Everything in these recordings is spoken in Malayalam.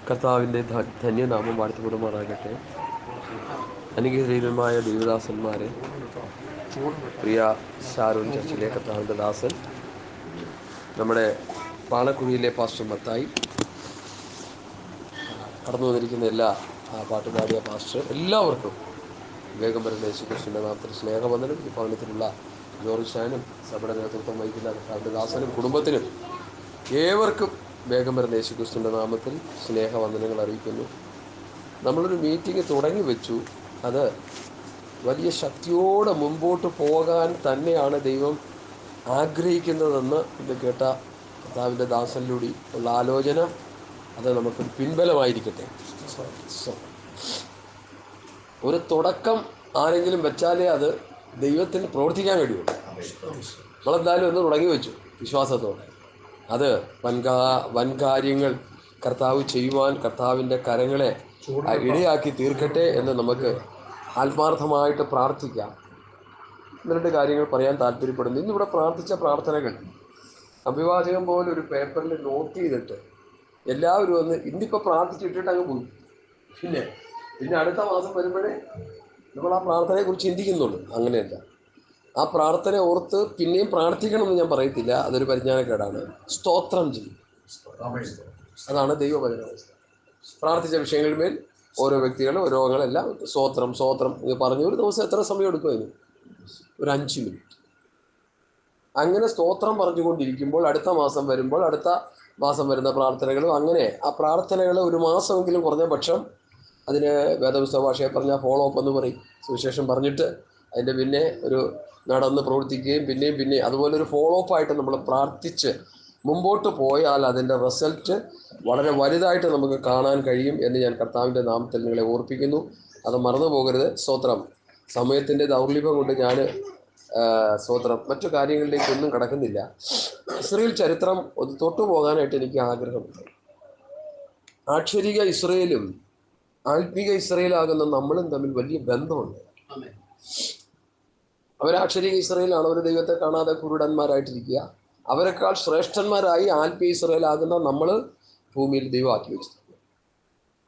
കർത്താവിൻ്റെ ധന്യനാമം വാഴ്ത്തപ്പെടുമാറാകട്ടെ. അനുഗ്രഹീതമായ ദൈവദാസന്മാരെ, പ്രിയ ഷാരോൺ ചർച്ചിലെ കർത്താവിൻ്റെ ദാസൻ, നമ്മുടെ പാണക്കുഴിയിലെ പാസ്റ്റർ മത്തായി, കടന്നു വന്നിരിക്കുന്ന എല്ലാ പാട്ടുപാടിയ പാസ്റ്റർ, എല്ലാവർക്കും വേഗം വരുന്ന യേശുക്രിസ്തുവിൻ്റെ നാമത്തിൽ സ്നേഹവന്ദനം. ഈ ഭവനത്തിലുള്ള ജോർജാനും സഭയുടെ നേതൃത്വം വഹിക്കുന്ന കർത്താവിൻ്റെ ദാസനും കുടുംബത്തിനും ഏവർക്കും വേഗം വരുന്ന യേശുക്രിസ്തുവിൻ്റെ നാമത്തിൽ സ്നേഹവന്ദനങ്ങൾ അറിയിക്കുന്നു. നമ്മളൊരു മീറ്റിംഗ് തുടങ്ങി വെച്ചു. അത് വലിയ ശക്തിയോടെ മുമ്പോട്ട് പോകാൻ തന്നെയാണ് ദൈവം ആഗ്രഹിക്കുന്നതെന്ന് ഇത് കേട്ട കർത്താവിൻ്റെ ദാസനിലൂടെ ഉള്ള ആലോചന അത് നമുക്കൊരു പിൻബലമായിരിക്കട്ടെ. ഒരു തുടക്കം ആരെങ്കിലും വെച്ചാലേ അത് ദൈവത്തിന് പ്രവർത്തിക്കാൻ കഴിയുള്ളൂ. നമ്മളെന്തായാലും ഒന്ന് തുടങ്ങി വെച്ചു വിശ്വാസത്തോടെ. അത് വൻകാര്യങ്ങൾ കർത്താവ് ചെയ്യുവാൻ കർത്താവിൻ്റെ കരങ്ങളെ ഇടയാക്കി തീർക്കട്ടെ എന്ന് നമുക്ക് ആത്മാർത്ഥമായിട്ട് പ്രാർത്ഥിക്കാം. എന്നിട്ട് കാര്യങ്ങൾ പറയാൻ താല്പര്യപ്പെടുന്നു. ഇന്നിവിടെ പ്രാർത്ഥിച്ച പ്രാർത്ഥനകൾ അഭിവാചകം പോലെ ഒരു പേപ്പറിൽ നോട്ട് ചെയ്തിട്ട് എല്ലാവരും ഒന്ന് ഇന്നിപ്പോൾ പ്രാർത്ഥിച്ചിട്ടിട്ട് അങ്ങ് പോയി. പിന്നെ അടുത്ത മാസം വരുമ്പോഴേ നമ്മൾ ആ പ്രാർത്ഥനയെക്കുറിച്ച് ചിന്തിക്കുന്നുള്ളൂ. അങ്ങനെയല്ല, ആ പ്രാർത്ഥന ഓർത്ത് പിന്നെയും പ്രാർത്ഥിക്കണമെന്ന് ഞാൻ പറയത്തില്ല, അതൊരു പരിജ്ഞാനക്കേടാണ്. സ്തോത്രം ചെയ്യും, അതാണ് ദൈവവചനം. പ്രാർത്ഥിച്ച വിഷയങ്ങളിന്മേൽ ഓരോ വ്യക്തികളും രോഗങ്ങളെല്ലാം സ്തോത്രം ഇത് പറഞ്ഞു. ഒരു ദിവസം എത്ര സമയം എടുക്കും അതിന്? ഒരു 5 മിനിറ്റ്. അങ്ങനെ സ്തോത്രം പറഞ്ഞുകൊണ്ടിരിക്കുമ്പോൾ അടുത്ത മാസം വരുമ്പോൾ അടുത്ത മാസം വരുന്ന പ്രാർത്ഥനകളും അങ്ങനെ ആ പ്രാർത്ഥനകൾ ഒരു മാസമെങ്കിലും കുറഞ്ഞ പക്ഷം അതിന് വേദപുസ്തക ഭാഷയെ പറഞ്ഞാൽ ഫോളോ അപ്പ് എന്ന് പറയും. സുവിശേഷം പറഞ്ഞിട്ട് അതിൻ്റെ പിന്നെ ഒരു നടന്ന് പ്രവർത്തിക്കുകയും പിന്നെയും അതുപോലെ ഒരു ഫോളോ അപ്പ് ആയിട്ട് നമ്മൾ പ്രാർത്ഥിച്ച് മുമ്പോട്ട് പോയാൽ അതിൻ്റെ റിസൾട്ട് വളരെ വലുതായിട്ട് നമുക്ക് കാണാൻ കഴിയും എന്ന് ഞാൻ കർത്താവിൻ്റെ നാമത്തിൽ നിങ്ങളെ ഓർപ്പിക്കുന്നു. അത് മറന്നു പോകരുത്. സ്തോത്രം. സമയത്തിൻ്റെ ദൗർലഭ്യം കൊണ്ട് ഞാൻ സ്തോത്രം മറ്റു കാര്യങ്ങളിലേക്കൊന്നും കടക്കുന്നില്ല. ഇസ്രയേൽ ചരിത്രം ഒന്ന് തൊട്ടു പോകാനായിട്ട് എനിക്ക് ആഗ്രഹമുണ്ട്. ആക്ഷരിക ഇസ്രയേലും ആത്മീക ഇസ്രയേലാകുന്ന നമ്മളും തമ്മിൽ വലിയ ബന്ധമുണ്ട്. അവരാക്ഷരിക ഇസ്രയേലാണ്. അവർ ദൈവത്തെ കാണാതെ കുരുടന്മാരായിട്ടിരിക്കുക. അവരെക്കാൾ ശ്രേഷ്ഠന്മാരായി ആത്മീയ ഇസ്രയേലാകുന്ന നമ്മൾ ഭൂമിയിൽ ദൈവം ആക്കി വെച്ചിട്ടുണ്ട്.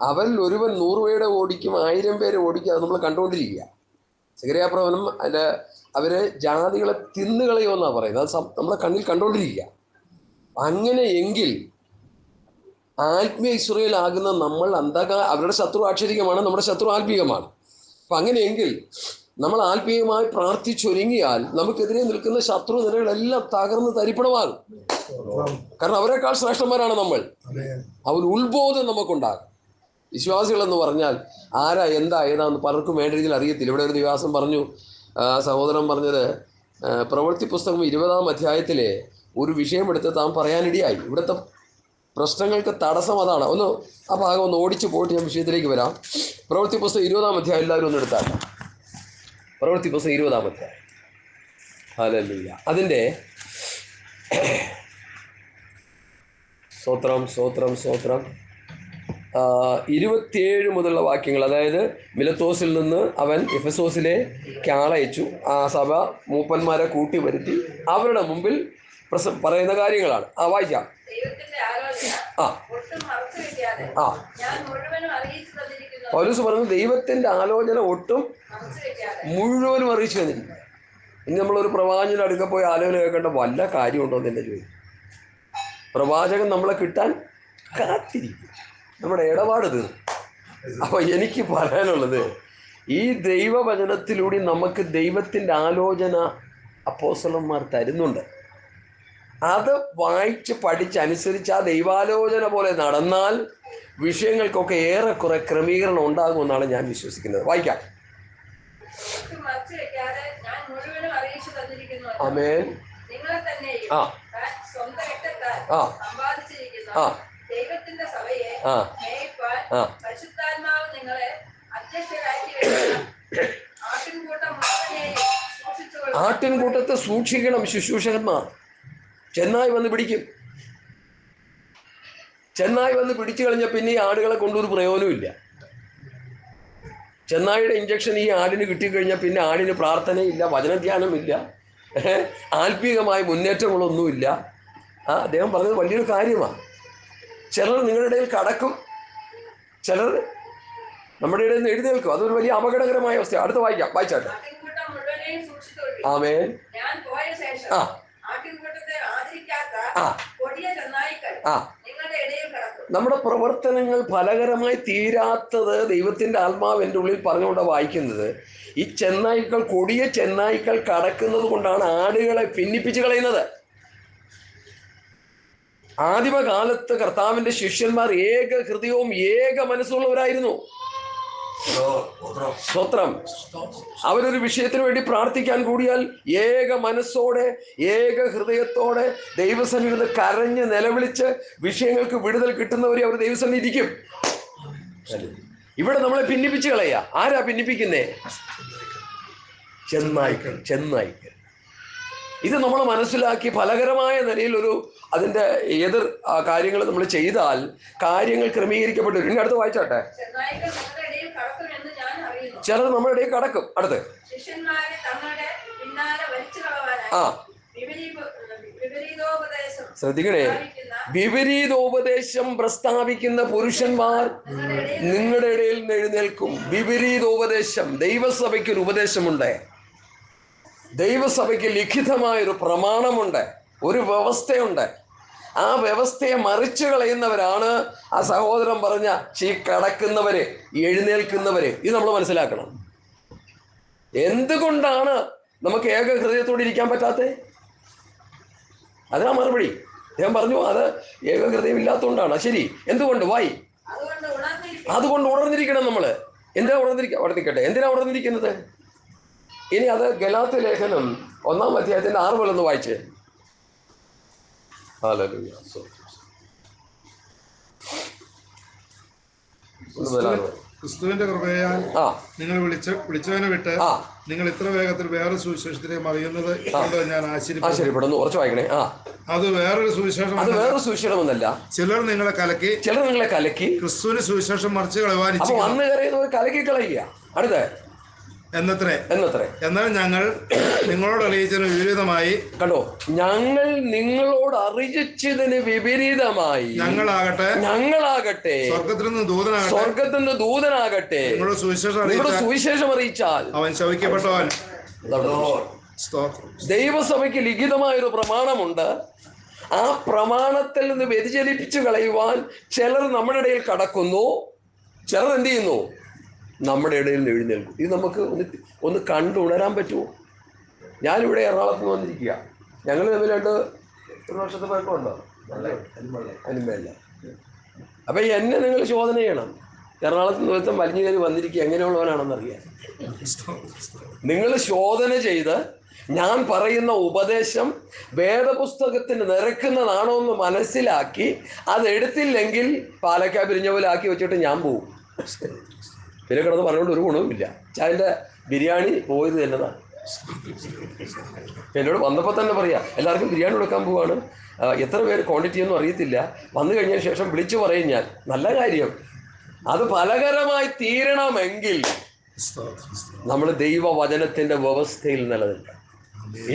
അവരിൽ ഒരുവൻ 100 പേരെ ഓടിക്കും, 1000 പേരെ ഓടിക്കും. അത് നമ്മൾ കണ്ടുകൊണ്ടിരിക്കുക. സെഖര്യാപ്രവചനം അതിൽ അവർ ജാതികളെ തിന്നുകളയുമെന്നാണ് പറയുന്നത്. അത് നമ്മളെ കണ്ണിൽ കണ്ടുകൊണ്ടിരിക്കുക. അങ്ങനെയെങ്കിൽ ആത്മീയ ഇസ്രയേലാകുന്ന നമ്മൾ അവരുടെ ശത്രു ആക്ഷരികമാണ്, നമ്മുടെ ശത്രു ആത്മീയമാണ്. അപ്പം അങ്ങനെയെങ്കിൽ നമ്മൾ ആത്മീയമായി പ്രാർത്ഥിച്ചൊരുങ്ങിയാൽ നമുക്കെതിരെ നിൽക്കുന്ന ശത്രു നിലകളെല്ലാം തകർന്ന് തരിപ്പണമാകും. കാരണം അവരെക്കാൾ ശ്രേഷ്ഠന്മാരാണ് നമ്മൾ. അവർ ഉത്ബോധം നമുക്കുണ്ടാകും. വിശ്വാസികളെന്ന് പറഞ്ഞാൽ ആരാ ഏതാന്ന് പലർക്കും വേണ്ട രീതിയിൽ അറിയത്തില്ല. ഇവിടെ ഒരു ദിവസം പറഞ്ഞു, സഹോദരൻ പറഞ്ഞത്, പ്രവൃത്തി പുസ്തകം 20-ാം അധ്യായത്തിലെ ഒരു വിഷയമെടുത്ത് താൻ പറയാനിടയായി. ഇവിടുത്തെ പ്രശ്നങ്ങൾക്ക് തടസ്സം അതാണ്. ഒന്ന് ആ ഭാഗം ഒന്ന് ഓടിച്ചു പോയിട്ട് ഞാൻ വിഷയത്തിലേക്ക് വരാം. പ്രവൃത്തി പുസ്തകം 20-ാം അധ്യായം എല്ലാവരും ഒന്ന് എടുത്താൽ. പ്രവൃത്തി പുസ്തകം 20-ാം അധ്യായം. ഹല്ലേലൂയ. അതിൻ്റെ സ്തോത്രം 27 മുതലുള്ള വാക്യങ്ങൾ. അതായത് മിലത്തോസിൽ നിന്ന് അവൻ എഫെസോസിലേക്ക് ആളയച്ചു. ആ സഭ മൂപ്പന്മാരെ കൂട്ടി വരുത്തി അവരുടെ മുമ്പിൽ പറയുന്ന കാര്യങ്ങളാണ്. വായിക്കാം. പൗലോസ് പറഞ്ഞു, ദൈവത്തിൻ്റെ ആലോചന ഒട്ടും മുഴുവനും അറിയിച്ചു തന്നിരിക്കും. ഇനി നമ്മളൊരു പ്രവാചകൻ്റെ അടുക്ക പോയി ആലോചന കേൾക്കേണ്ട വല്ല കാര്യമുണ്ടോ എന്ന് എൻ്റെ ചോദ്യം. പ്രവാചകൻ നമ്മളെ കിട്ടാൻ കാത്തിരിക്കും. നമ്മുടെ ഇടപാട് തീർന്നു. അപ്പോൾ എനിക്ക് പറയാനുള്ളത്, ഈ ദൈവവചനത്തിലൂടെ നമുക്ക് ദൈവത്തിൻ്റെ ആലോചന അപ്പോസ്തലന്മാർ തരുന്നുണ്ട്. അത് വായിച്ച് പഠിച്ചനുസരിച്ച് ആ ദൈവാലോചന പോലെ നടന്നാൽ വിഷയങ്ങൾക്കൊക്കെ ഏറെക്കുറെ ക്രമീകരണം ഉണ്ടാകുമെന്നാണ് ഞാൻ വിശ്വസിക്കുന്നത്. വായിക്കാം. ആമേൻ. ആട്ടിൻകൂട്ടത്തെ സൂക്ഷിക്കണം ശുശ്രൂഷകന്മാർ. ചെന്നായി വന്ന് പിടിക്കും. ചെന്നായി വന്ന് പിടിച്ചു കഴിഞ്ഞാൽ പിന്നെ ഈ ആടുകളെ കൊണ്ടൊരു പ്രയോജനമില്ല. ചെന്നായിയുടെ ഇഞ്ചക്ഷൻ ഈ ആടിന് കിട്ടിക്കഴിഞ്ഞാൽ പിന്നെ ആടിന് പ്രാർത്ഥനയില്ല, വചനധ്യാനമില്ല, ആത്മീകമായ മുന്നേറ്റങ്ങളൊന്നുമില്ല. അദ്ദേഹം പറഞ്ഞത് വലിയൊരു കാര്യമാണ്. ചിലർ നിങ്ങളുടെ ഇടയിൽ കടക്കും, ചിലർ നമ്മുടെ ഇടയിൽ നിന്ന് എഴുന്നേൽക്കും. അതൊരു വലിയ അപകടകരമായ അവസ്ഥയാണ്. അടുത്ത് വായിച്ചാട്ടെ. ആമേൻ. ആ നമ്മുടെ പ്രവർത്തനങ്ങൾ ഫലകരമായി തീരാത്തത് ദൈവത്തിൻ്റെ ആത്മാവ് എൻ്റെ ഉള്ളിൽ പറഞ്ഞുകൊണ്ട് വായിക്കുന്നത്, ഈ ചെന്നായ്ക്കൾ, കൊടിയ ചെന്നായ്ക്കൾ കടക്കുന്നത് കൊണ്ടാണ് ആടുകളെ ഭിന്നിപ്പിച്ച് കളയുന്നത്. ആദിമകാലത്ത് കർത്താവിൻ്റെ ശിഷ്യന്മാർ ഏക ഹൃദയവും ഏക മനസ്സുള്ളവരായിരുന്നു. സ്തോത്രം. അവരൊരു വിഷയത്തിന് വേണ്ടി പ്രാർത്ഥിക്കാൻ കൂടിയാൽ ഏക മനസ്സോടെ ഏക ഹൃദയത്തോടെ ദൈവസന്നിധിയിൽ നിന്ന് കരഞ്ഞ് നിലവിളിച്ച് വിഷയങ്ങൾക്ക് വിടുതൽ കിട്ടുന്നവരെ അവർ ദൈവസന്നിധി ഇരിക്കും. ഇവിടെ നമ്മളെ ഭിന്നിപ്പിച്ച് കളയുക. ആരാ ഭിന്നിപ്പിക്കുന്നേ? ചെന്നായ്ക്കൾ. ഇത് നമ്മൾ മനസ്സിലാക്കി ഫലകരമായ നിലയിൽ അതിൻ്റെ എതിർ കാര്യങ്ങൾ നമ്മൾ ചെയ്താൽ കാര്യങ്ങൾ ക്രമീകരിക്കപ്പെട്ടു വരും. ഇനി അടുത്ത് വായിച്ചാട്ടെ. ചിലർ നമ്മുടെ ഇടയിൽ കടക്കും. അടുത്ത് ശ്രദ്ധിക്കണേ, വിപരീതോപദേശം പ്രസ്താവിക്കുന്ന പുരുഷന്മാർ നിങ്ങളുടെ ഇടയിൽ നിന്ന് എഴുന്നേൽക്കും. വിപരീതോപദേശം. ദൈവസഭയ്ക്കൊരു ഉപദേശമുണ്ട്. ദൈവസഭയ്ക്ക് ലിഖിതമായൊരു പ്രമാണമുണ്ട്, ഒരു വ്യവസ്ഥയുണ്ട്. ആ വ്യവസ്ഥയെ മറിച്ചു കളയുന്നവരാണ് ആ സഹോദരൻ പറഞ്ഞ കടക്കുന്നവര്, എഴുന്നേൽക്കുന്നവര്. ഇത് നമ്മൾ മനസ്സിലാക്കണം. എന്തുകൊണ്ടാണ് നമുക്ക് ഏക ഹൃദയത്തോടെ ഇരിക്കാൻ പറ്റാത്തത്? അതിനാ മറുപടി. ഞാൻ പറഞ്ഞു, അത് ഏക ഹൃദയം ഇല്ലാത്തതുകൊണ്ടാണ്. ശരി, എന്തുകൊണ്ട്? അതുകൊണ്ട് ഉണർന്നിരിക്കണം നമ്മൾ. എന്തിനാ ഉണർന്നിരിക്കട്ടെ? എന്തിനാ ഉണർന്നിരിക്കുന്നത്? ഇനി അത് ഗലാത്യ ലേഖനം 1-ാം അധ്യായത്തിന്റെ 6 മുതൽ ഒന്ന് വായിച്ചേ. ക്രിസ്തുവിന്റെ കൃപയാൽ നിങ്ങൾ വിളിച്ചവനെ വിട്ട് നിങ്ങൾ ഇത്ര വേഗത്തിൽ വേറെ സുവിശേഷത്തിലേക്ക് അറിയുന്നത് ഞാൻ ആശ്ചര്യപ്പെടുന്നു. കുറച്ച് വായിക്കണേ. അത് വേറൊരു സുവിശേഷമൊന്നല്ല. ചിലർ നിങ്ങളെ കലക്കി ക്രിസ്തുവിന് സുവിശേഷം മറിച്ച് കളയുവാൻ വന്നു കയറിയുന്നവർ കലക്കി കളയുക. അടുത്ത എന്നത്രേ എന്നാൽ ഞങ്ങൾ നിങ്ങളോട് അറിയിച്ചതിന് വിപരീതമായി കണ്ടോ, ഞങ്ങൾ നിങ്ങളോട് അറിയിച്ചതിന് വിപരീതമായി ഞങ്ങളാകട്ടെ സ്വർഗത്തിൽ നിന്ന് ദൂതനാകട്ടെ നിങ്ങളുടെ സുവിശേഷം അറിയിച്ചാൽ അവൻ ശപിക്കപ്പെട്ടവൻ. ദൈവസഭയ്ക്ക് ലിഖിതമായൊരു പ്രമാണമുണ്ട്. ആ പ്രമാണത്തിൽ നിന്ന് വ്യതിചലിപ്പിച്ചു കളയുവാൻ ചിലർ നമ്മുടെ ഇടയിൽ കടക്കുന്നു. ചിലർ എന്ത് ചെയ്യുന്നു? നമ്മുടെ ഇടയിൽ നിന്ന് എഴുന്നേൽക്കും. ഇത് നമുക്ക് ഒന്ന് കണ്ടുണരാൻ പറ്റുമോ? ഞാനിവിടെ എറണാകുളത്ത് നിന്ന് വന്നിരിക്കുക. ഞങ്ങൾ തമ്മിൽ 1 വർഷത്തെ പഴക്കമുണ്ടോ? അനുമല്ല. അപ്പം എന്നെ നിങ്ങൾ ശോധന ചെയ്യണം. എറണാകുളത്ത് നിന്ന് വലിഞ്ഞു കയറി വന്നിരിക്കുക എങ്ങനെയുള്ളവനാണെന്നറിയാൻ. നിങ്ങൾ ശോധന ചെയ്ത് ഞാൻ പറയുന്ന ഉപദേശം വേദപുസ്തകത്തിന് നിരക്കുന്നതാണോ എന്ന് മനസ്സിലാക്കി അതെടുത്തില്ലെങ്കിൽ പാലക്കാ പിരിഞ്ഞ പോലെ ആക്കി വെച്ചിട്ട് ഞാൻ പോവും. പിന്നെ കിടന്ന് പറഞ്ഞുകൊണ്ട് ഒരു ഗുണവുമില്ല. ചായൻ്റെ ബിരിയാണി പോയത് എന്നതാണ്. എന്നോട് വന്നപ്പോൾ തന്നെ പറയാം, എല്ലാവർക്കും ബിരിയാണി കൊടുക്കാൻ പോവാണ്, എത്ര പേര് ക്വാണ്ടിറ്റി ഒന്നും അറിയത്തില്ല, വന്നു കഴിഞ്ഞ ശേഷം വിളിച്ചു പറയും ഞാൻ. നല്ല കാര്യം. അത് ഫലകരമായി തീരണമെങ്കിൽ നമ്മൾ ദൈവവചനത്തിൻ്റെ വ്യവസ്ഥയിൽ നിലനിൽക്കണം.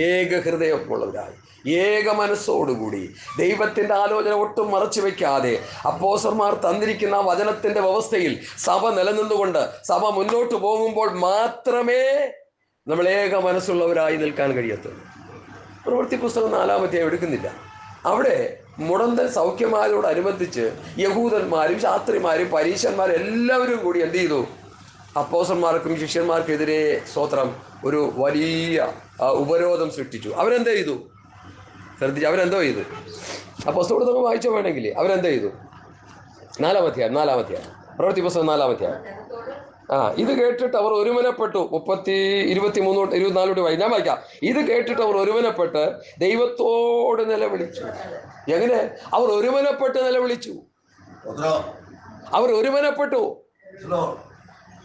ഏക ഹൃദയമുള്ളവരായി ഏക മനസ്സോടുകൂടി ദൈവത്തിൻ്റെ ആലോചന ഒട്ടും മറച്ചു വയ്ക്കാതെ അപ്പോസ്തലന്മാർ തന്നിരിക്കുന്ന വചനത്തിൻ്റെ വ്യവസ്ഥയിൽ സഭ നിലനിന്നുകൊണ്ട് സഭ മുന്നോട്ട് പോകുമ്പോൾ മാത്രമേ നമ്മൾ ഏക മനസ്സുള്ളവരായി നിൽക്കാൻ കഴിയത്തുള്ളൂ. പ്രവൃത്തി പുസ്തകം 4-ാം അധ്യായം എടുക്കുന്നില്ല. അവിടെ മുടന്തൻ സൗഖ്യമായതോടനുബന്ധിച്ച് യഹൂദന്മാരും ശാസ്ത്രിമാരും പരീശന്മാരും എല്ലാവരും കൂടി എന്ത് ചെയ്തു? അപ്പോസ്തലന്മാർക്കും ശിഷ്യന്മാർക്കെതിരെ സ്തോത്രം ഒരു വലിയ ഉപരോധം സൃഷ്ടിച്ചു. അവരെന്താ ചെയ്തു? ശ്രദ്ധിച്ചു, അവരെന്തോ ചെയ്തു? പുസ്തകം നമുക്ക് വായിച്ചോ വേണമെങ്കിൽ. അവരെന്താ ചെയ്തു? 4-ാം അധ്യായം പ്രവൃത്തി പുസ്തകം 4-ാം അധ്യായം. ഇത് കേട്ടിട്ട് അവർ ഒരുമനപ്പെട്ടു. 23-24 വായി. ഞാൻ വായിക്കാം. ഇത് കേട്ടിട്ട് അവർ ഒരുമനപ്പെട്ട് ദൈവത്തോട് നിലവിളിച്ചു. എങ്ങനെ? അവർ ഒരുമനപ്പെട്ട് നിലവിളിച്ചു. അവർ ഒരുമനപ്പെട്ടു.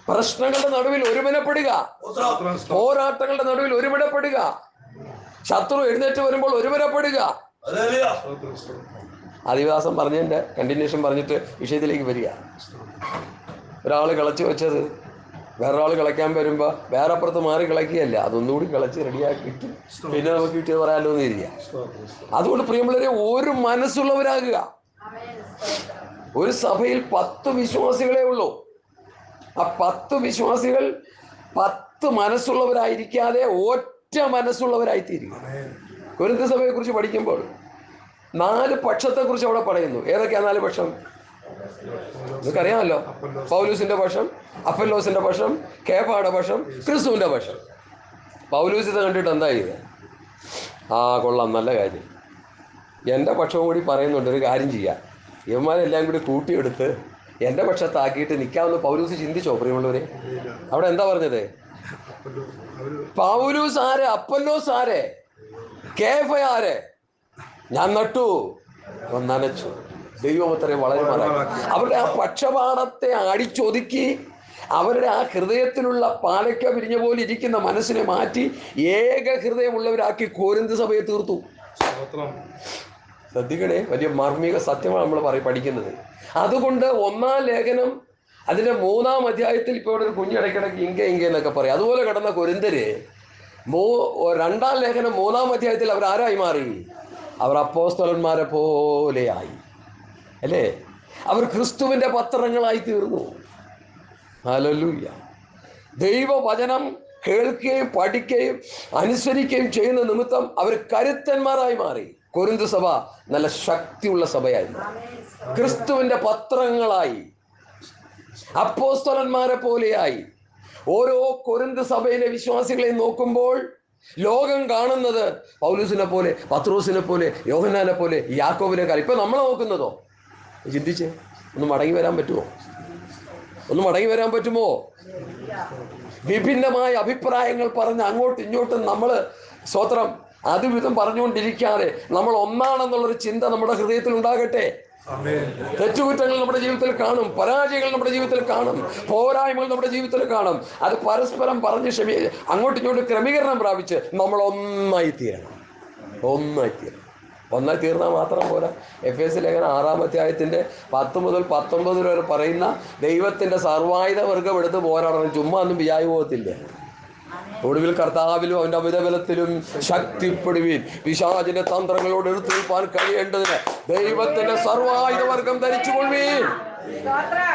പ്രശ്നങ്ങളുടെ നടുവിൽ ഒരുമനപ്പെടുക, പോരാട്ടങ്ങളുടെ നടുവിൽ ഒരുമനപ്പെടുക, ശത്രു എഴുന്നേറ്റ് വരുമ്പോൾ ഒരുമനപ്പെടുക. ആദിവാസം പറഞ്ഞതിൻ്റെ കണ്ടിന്യൂഷൻ പറഞ്ഞിട്ട് വിഷയത്തിലേക്ക് വരിക. ഒരാൾ കിളച്ച് വെച്ചത് വേറൊരാൾ കിളയ്ക്കാൻ വരുമ്പോൾ വേറെ അപ്പുറത്ത് മാറി കിളക്കുകയല്ല, അതൊന്നുകൂടി കിളച്ച് റെഡിയാക്കിയിട്ട് പിന്നെ നമുക്ക് കിട്ടിയത് പറയാമല്ലോ എന്ന് ഇരിക്കുക. അതുകൊണ്ട് പ്രിയമുള്ളവരെ, ഒരു മനസ്സുള്ളവരാകുക. ഒരു സഭയിൽ 10 വിശ്വാസികളേ ഉള്ളൂ. ആ 10 വിശ്വാസികൾ 10 മനസ്സുള്ളവരായിരിക്കാതെ ഒറ്റ മനസ്സുള്ളവരായിത്തീരുക. കൊരിന്ത് സഭയെക്കുറിച്ച് പഠിക്കുമ്പോൾ 4 പക്ഷത്തെക്കുറിച്ച് അവിടെ പറയുന്നു. ഏതൊക്കെയാ 4 പക്ഷം? നിങ്ങൾക്കറിയാമല്ലോ. പൗലൂസിന്റെ പക്ഷം, അപ്പൊല്ലോസിന്റെ പക്ഷം, കേഫായുടെ പക്ഷം, ക്രിസ്തുവിന്റെ പക്ഷം. പൗലൂസ് ഇത് കണ്ടിട്ട് എന്താ ചെയ്തത്? കൊള്ളാം, നല്ല കാര്യം, എൻ്റെ പക്ഷവും കൂടി പറയുന്നുണ്ട്, ഒരു കാര്യം ചെയ്യാം, ഇവന്മാരെല്ലാം കൂടി കൂട്ടിയെടുത്ത് എൻ്റെ പക്ഷത്താക്കിയിട്ട് നിൽക്കാമെന്ന് പൗലൂസ് ചിന്തിച്ചോ? പ്രിയമുള്ളവരെ, അവിടെ എന്താ പറഞ്ഞത്? പൗലൂസ് ആരെ? അപ്പൊല്ലോസ് ആരെ? കേഫ ആരെ? ഞാൻ നട്ടു, അവൻ നനച്ചു. ദൈവം അത്രയും വളരെ അവരുടെ ആ പക്ഷപാതത്തെ അടിച്ചൊതുക്കി അവരുടെ ആ ഹൃദയത്തിലുള്ള പാലയ്ക്ക പിരിഞ്ഞ പോലെ ഇരിക്കുന്ന മനസ്സിനെ മാറ്റി ഏക ഹൃദയമുള്ളവരാക്കി കൊരിന്ത് സഭയെ തീർത്തു. ശ്രദ്ധിക്കണേ, വലിയ മാർമിക സത്യമാണ് നമ്മൾ പഠിക്കുന്നത്. അതുകൊണ്ട് 1-ാം ലേഖനം അതിൻ്റെ 3-ാം അധ്യായത്തിൽ ഇപ്പോൾ ഇവിടെ ഒരു കുഞ്ഞിടയ്ക്കിടയ്ക്ക് ഇങ്ക എന്നൊക്കെ പറയും. അതുപോലെ കിടന്ന കൊരിന്തര് 2-ാം ലേഖനം 3-ാം അധ്യായത്തിൽ അവർ ആരായി മാറി? അവർ അപ്പോസ്തലന്മാരെ പോലെയായി, അല്ലേ? അവർ ക്രിസ്തുവിൻ്റെ പത്രങ്ങളായി തീർന്നു. ഹല്ലേലൂയ. ദൈവവചനം കേൾക്കുകയും പഠിക്കുകയും അനുസരിക്കുകയും ചെയ്യുന്ന നിമിത്തം അവർ കരുത്തന്മാരായി മാറി. കൊരിന്ത് സഭ നല്ല ശക്തിയുള്ള സഭയായിരുന്നു. ക്രിസ്തുവിൻ്റെ പത്രങ്ങളായി, അപ്പോസ്തലന്മാരെ പോലെയായി. ഓരോ കൊരിന്ത് സഭയിലെ വിശ്വാസികളെ നോക്കുമ്പോൾ ലോകം കാണുന്നത് പൗലൂസിനെ പോലെ, പത്രോസിനെ പോലെ, യോഹന്നാനെ പോലെ, യാക്കോബിനെ കാലം. ഇപ്പം നമ്മളെ നോക്കുന്നതോ? ചിന്തിച്ച് ഒന്ന് മടങ്ങി വരാൻ പറ്റുമോ? ഒന്ന് മടങ്ങി വരാൻ പറ്റുമോ? വിഭിന്നമായ അഭിപ്രായങ്ങൾ പറഞ്ഞ് അങ്ങോട്ടും ഇങ്ങോട്ടും നമ്മൾ സ്വത്രം അതുവിധം പറഞ്ഞുകൊണ്ടിരിക്കാതെ നമ്മൾ ഒന്നാണെന്നുള്ളൊരു ചിന്ത നമ്മുടെ ഹൃദയത്തിൽ ഉണ്ടാകട്ടെ. തെറ്റുകുറ്റങ്ങൾ നമ്മുടെ ജീവിതത്തിൽ കാണും, പരാജയങ്ങൾ നമ്മുടെ ജീവിതത്തിൽ കാണും, പോരായ്മകൾ നമ്മുടെ ജീവിതത്തിൽ കാണും. അത് പരസ്പരം പറഞ്ഞ് അങ്ങോട്ടും ഇങ്ങോട്ടും ക്രമീകരണം പ്രാപിച്ച് നമ്മൾ ഒന്നായി തീരണം. ഒന്നായി തീർന്നാൽ മാത്രം പോരാ. എഫേസ്യ ലേഖനം 6-ാം അധ്യായത്തിൻ്റെ 10 മുതൽ 19 വരെ പറയുന്ന ദൈവത്തിൻ്റെ സർവായുധ വർഗം എടുത്ത് പോരാടണം. ചുമ്മാ ഒന്നും വ്യായുഭവത്തില്ല. ഒടുവിൽ കർത്താവിലും അവൻ്റെ അമിതബലത്തിലും ശക്തിപ്പെടുവീൻ, പിശാചിന്റെ തന്ത്രങ്ങളോട് എടുത്തു നിൽപ്പാൻ കഴിയേണ്ടതിന് ദൈവത്തിന്റെ സർവായുധ വർഗം ധരിച്ചുകൊള്ളുവീൻ.